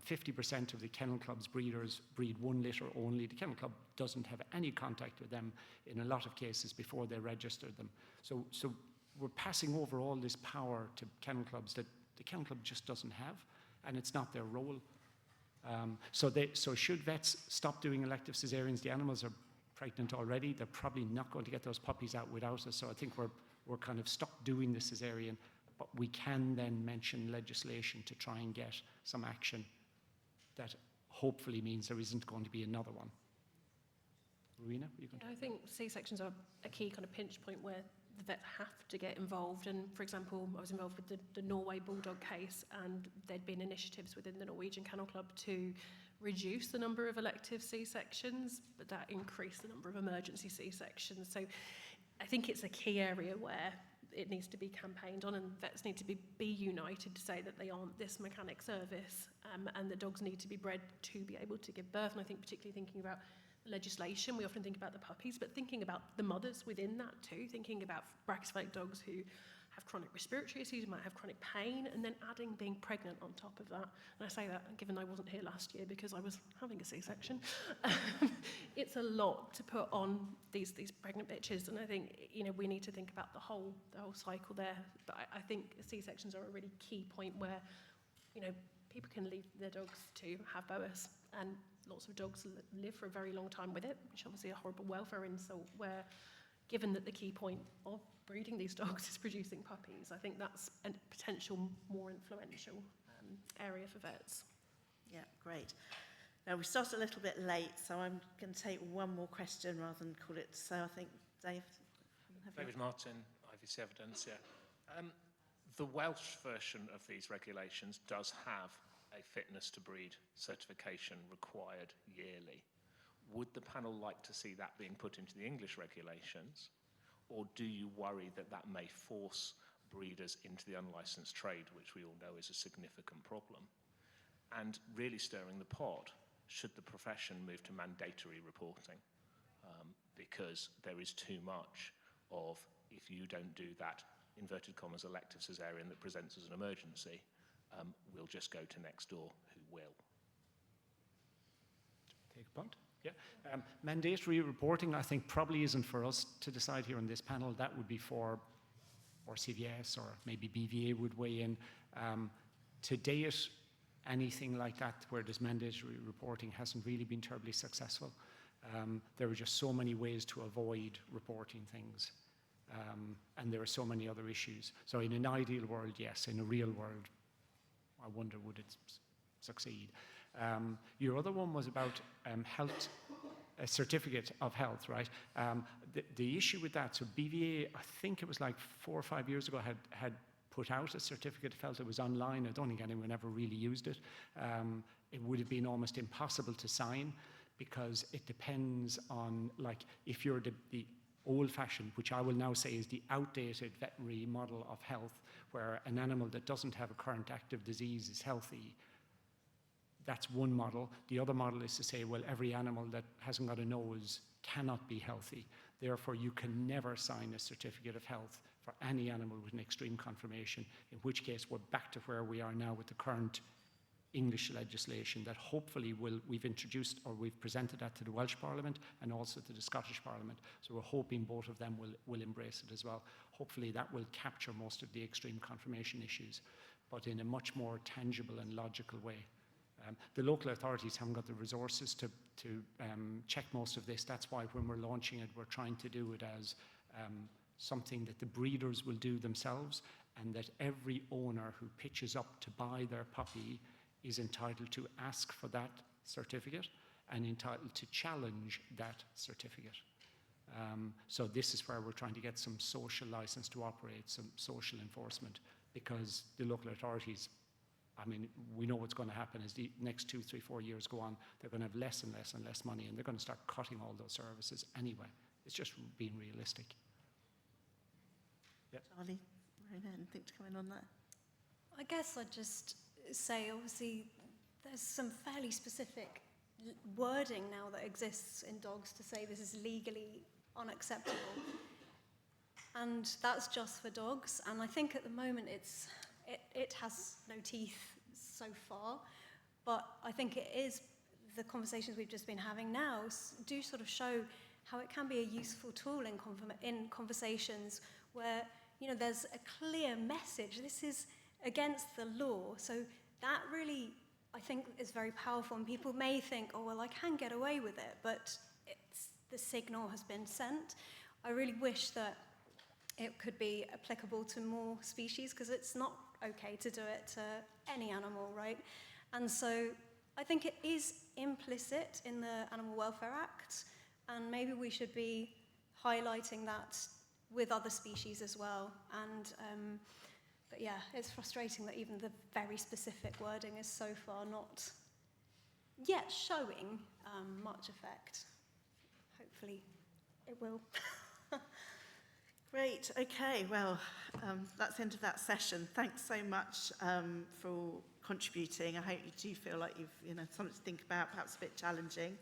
50% of the Kennel Club's breeders breed 1 litter only. The Kennel Club doesn't have any contact with them in a lot of cases before they register them. So we're passing over all this power to Kennel Clubs that the Kennel Club just doesn't have, and it's not their role. So should vets stop doing elective cesareans? The animals are pregnant already. They're probably not going to get those puppies out without us. So I think we're kind of stuck doing the cesarean, but we can then mention legislation to try and get some action that hopefully means there isn't going to be another one. Rowena, what are you going to? I think C-sections are a key kind of pinch point where the vet have to get involved. And for example, I was involved with the Norway Bulldog case, and there'd been initiatives within the Norwegian Kennel Club to reduce the number of elective C-sections, but that increased the number of emergency C-sections. So I think it's a key area where it needs to be campaigned on, and vets need to be united to say that they aren't this mechanic service, and the dogs need to be bred to be able to give birth. And I think particularly thinking about legislation, we often think about the puppies, but thinking about the mothers within that too, thinking about brachycephalic dogs who have chronic respiratory issues, might have chronic pain, and then adding being pregnant on top of that. And I say that given I wasn't here last year because I was having a C-section. It's a lot to put on these pregnant bitches, and I think we need to think about the whole cycle there. But I think C-sections are a really key point where people can leave their dogs to have boas, and lots of dogs live for a very long time with it, which is obviously a horrible welfare insult, where given that the key point of breeding these dogs is producing puppies, I think that's a potential more influential area for vets. Yeah, great. Now, we started a little bit late, so I'm going to take one more question rather than call it. So I think, Dave. David Martin, IVC Evidence, yeah. The Welsh version of these regulations does have a fitness to breed certification required yearly. Would the panel like to see that being put into the English regulations, or do you worry that that may force breeders into the unlicensed trade, which we all know is a significant problem? And really stirring the pot, should the profession move to mandatory reporting? Because there is too much of, if you don't do that, inverted commas, elective cesarean that presents as an emergency, we'll just go to next door, who will. Take a punt. Yeah. Mandatory reporting, I think, probably isn't for us to decide here on this panel. That would be for CVS, or maybe BVA would weigh in. To date, anything like that where there's mandatory reporting hasn't really been terribly successful. There are just so many ways to avoid reporting things. And there are so many other issues. So in an ideal world, yes. In a real world, I wonder, would it succeed? Your other one was about health, a certificate of health, right? The issue with that, so BVA, I think it was like 4 or 5 years ago, had put out a certificate of health. It was online. I don't think anyone ever really used it. It would have been almost impossible to sign because it depends on, like, if you're the old-fashioned, which I will now say is the outdated veterinary model of health, where an animal that doesn't have a current active disease is healthy. That's one model. The other model is to say, well, every animal that hasn't got a nose cannot be healthy. Therefore, you can never sign a certificate of health for any animal with an extreme conformation, in which case we're back to where we are now with the current English legislation that hopefully we've introduced, or we've presented that to the Welsh Parliament and also to the Scottish Parliament. So we're hoping both of them will embrace it as well. Hopefully that will capture most of the extreme conformation issues, but in a much more tangible and logical way. The local authorities haven't got the resources to check most of this. That's why when we're launching it, we're trying to do it as something that the breeders will do themselves, and that every owner who pitches up to buy their puppy is entitled to ask for that certificate and entitled to challenge that certificate. So this is where we're trying to get some social license to operate, some social enforcement, because the local authorities, I mean, we know what's going to happen as the next 2, 3, 4 years go on. They're going to have less and less and less money, and they're going to start cutting all those services anyway. It's just being realistic. Yep. Charlie, anything to come in on that? I guess I'd just say, obviously, there's some fairly specific wording now that exists in dogs to say this is legally unacceptable. And that's just for dogs. And I think at the moment it has no teeth so far. But I think it is, the conversations we've just been having now do sort of show how it can be a useful tool in conversations where, you know, there's a clear message. This is against the law. So that really, I think, is very powerful. And people may think, oh, well, I can get away with it, but the signal has been sent. I really wish that it could be applicable to more species, because it's not okay to do it to any animal, right? And so I think it is implicit in the Animal Welfare Act, and maybe we should be highlighting that with other species as well. And but yeah, it's frustrating that even the very specific wording is so far not yet showing much effect. Hopefully it will. Great, okay, well, that's the end of that session. Thanks so much for contributing. I hope you do feel like you've something to think about, perhaps a bit challenging.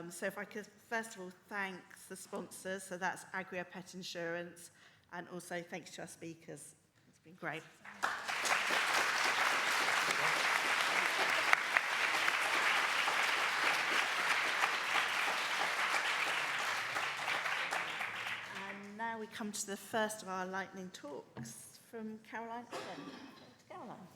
So if I could first of all thank the sponsors, so that's Agria Pet Insurance, and also thanks to our speakers. It's been great. And now we come to the first of our lightning talks from Caroline Allen. Caroline.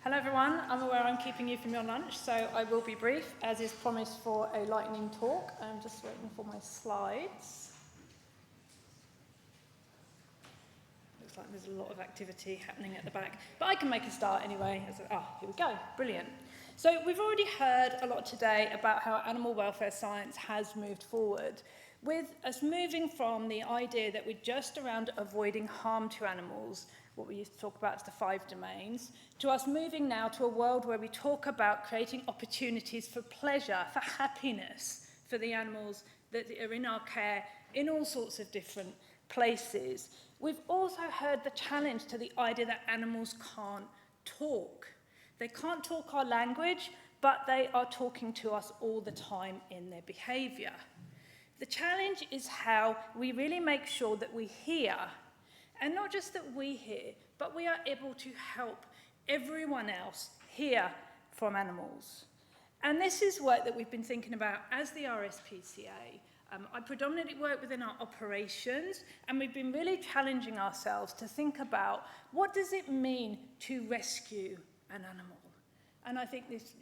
Hello everyone, I'm aware I'm keeping you from your lunch, so I will be brief, as is promised for a lightning talk. I'm just waiting for my slides. Looks like there's a lot of activity happening at the back, but I can make a start anyway. Here we go, brilliant. So we've already heard a lot today about how animal welfare science has moved forward, with us moving from the idea that we're just around avoiding harm to animals, what we used to talk about as the 5 domains, to us moving now to a world where we talk about creating opportunities for pleasure, for happiness, for the animals that are in our care in all sorts of different places. We've also heard the challenge to the idea that animals can't talk. They can't talk our language, but they are talking to us all the time in their behaviour. The challenge is how we really make sure that we hear. And not just that we hear, but we are able to help everyone else hear from animals. And this is work that we've been thinking about as the RSPCA. I predominantly work within our operations, and we've been really challenging ourselves to think about what does it mean to rescue an animal. And I think this,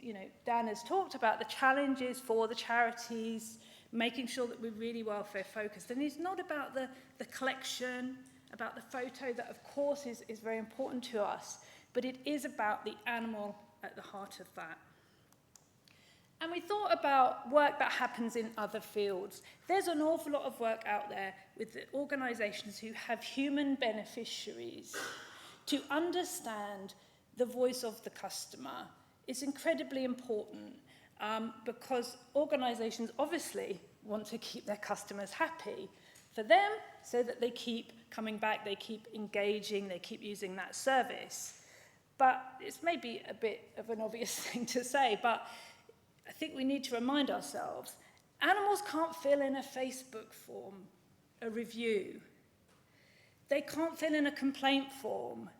Dan has talked about the challenges for the charities, making sure that we're really welfare focused. And it's not about the collection, about the photo that of course is very important to us, but it is about the animal at the heart of that. And we thought about work that happens in other fields. There's an awful lot of work out there with the organisations who have human beneficiaries. To understand the voice of the customer is incredibly important because organisations obviously want to keep their customers happy for them so that they keep coming back, they keep engaging, they keep using that service. But it's maybe a bit of an obvious thing to say, but I think we need to remind ourselves, animals can't fill in a Facebook form, a review. They can't fill in a complaint form.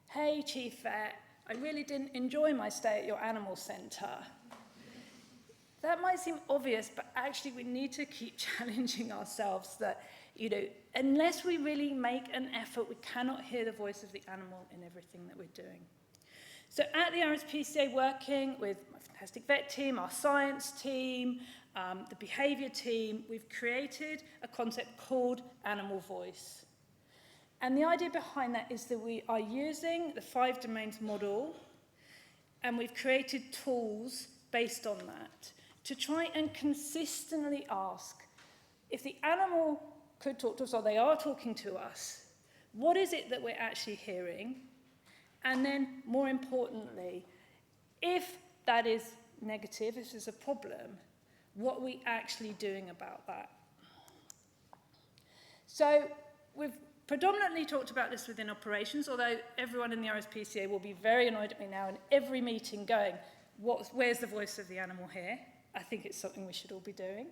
Hey, Chief Vet, I really didn't enjoy my stay at your animal centre. That might seem obvious, but actually we need to keep challenging ourselves that, unless we really make an effort, we cannot hear the voice of the animal in everything that we're doing. So at the RSPCA, working with my fantastic vet team, our science team, the behaviour team, we've created a concept called animal voice. And the idea behind that is that we are using the 5 domains model, and we've created tools based on that to try and consistently ask, if the animal could talk to us, or they are talking to us, what is it that we're actually hearing? And then, more importantly, if that is negative, if there's a problem, what are we actually doing about that? So we've predominantly talked about this within operations, although everyone in the RSPCA will be very annoyed at me now in every meeting going, where's the voice of the animal here? I think it's something we should all be doing.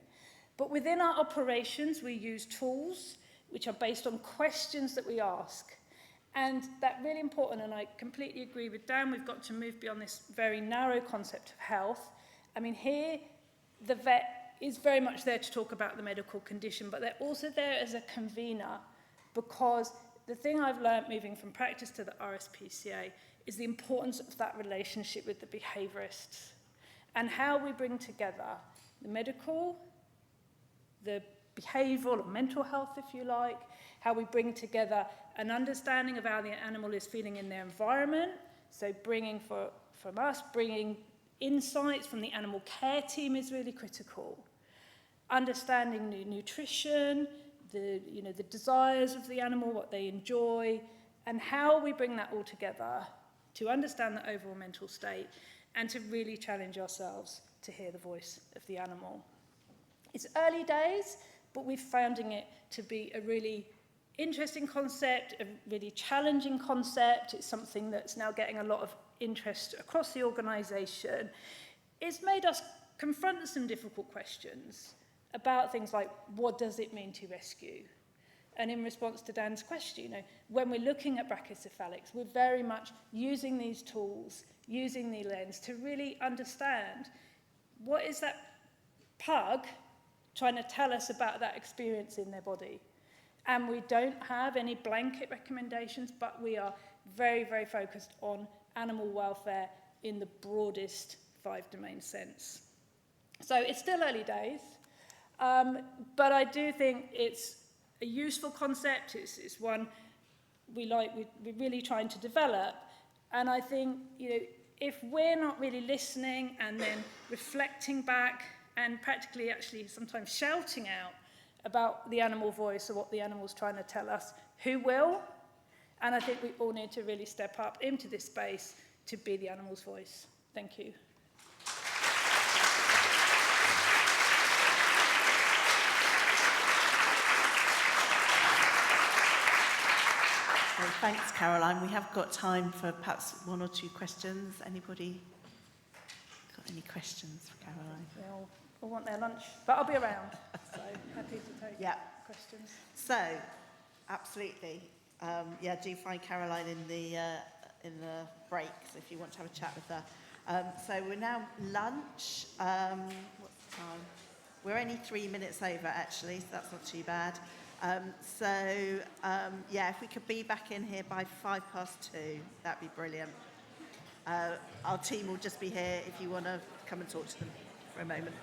But within our operations, we use tools which are based on questions that we ask. And that's really important, and I completely agree with Dan, we've got to move beyond this very narrow concept of health. I mean, here, the vet is very much there to talk about the medical condition, but they're also there as a convener, because the thing I've learned moving from practice to the RSPCA is the importance of that relationship with the behaviourists and how we bring together the medical, the behavioural or mental health, if you like, how we bring together an understanding of how the animal is feeling in their environment, so bringing insights from the animal care team is really critical. Understanding nutrition, the desires of the animal, what they enjoy, and how we bring that all together to understand the overall mental state and to really challenge ourselves to hear the voice of the animal. It's early days, but we're finding it to be a really interesting concept, a really challenging concept. It's something that's now getting a lot of interest across the organisation. It's made us confront some difficult questions about things like, what does it mean to rescue? And in response to Dan's question, when we're looking at brachycephalics, we're very much using these tools, using the lens to really understand what is that pug trying to tell us about that experience in their body. And we don't have any blanket recommendations, but we are very, very focused on animal welfare in the broadest 5-domain sense. So it's still early days, but I do think it's a useful concept. It's one we're really trying to develop. And I think, if we're not really listening and then reflecting back and practically actually sometimes shouting out about the animal voice or what the animal's trying to tell us, who will? And I think we all need to really step up into this space to be the animal's voice. Thank you. So thanks, Caroline. We have got time for perhaps 1 or 2 questions. Anybody got any questions for Caroline? They all want their lunch, but I'll be around, so happy to take questions. So, absolutely. Do find Caroline in the breaks if you want to have a chat with her. So we're now lunch. What's the time? We're only 3 minutes over, actually, so that's not too bad. If we could be back in here by 2:05, that'd be brilliant. Our team will just be here if you want to come and talk to them for a moment.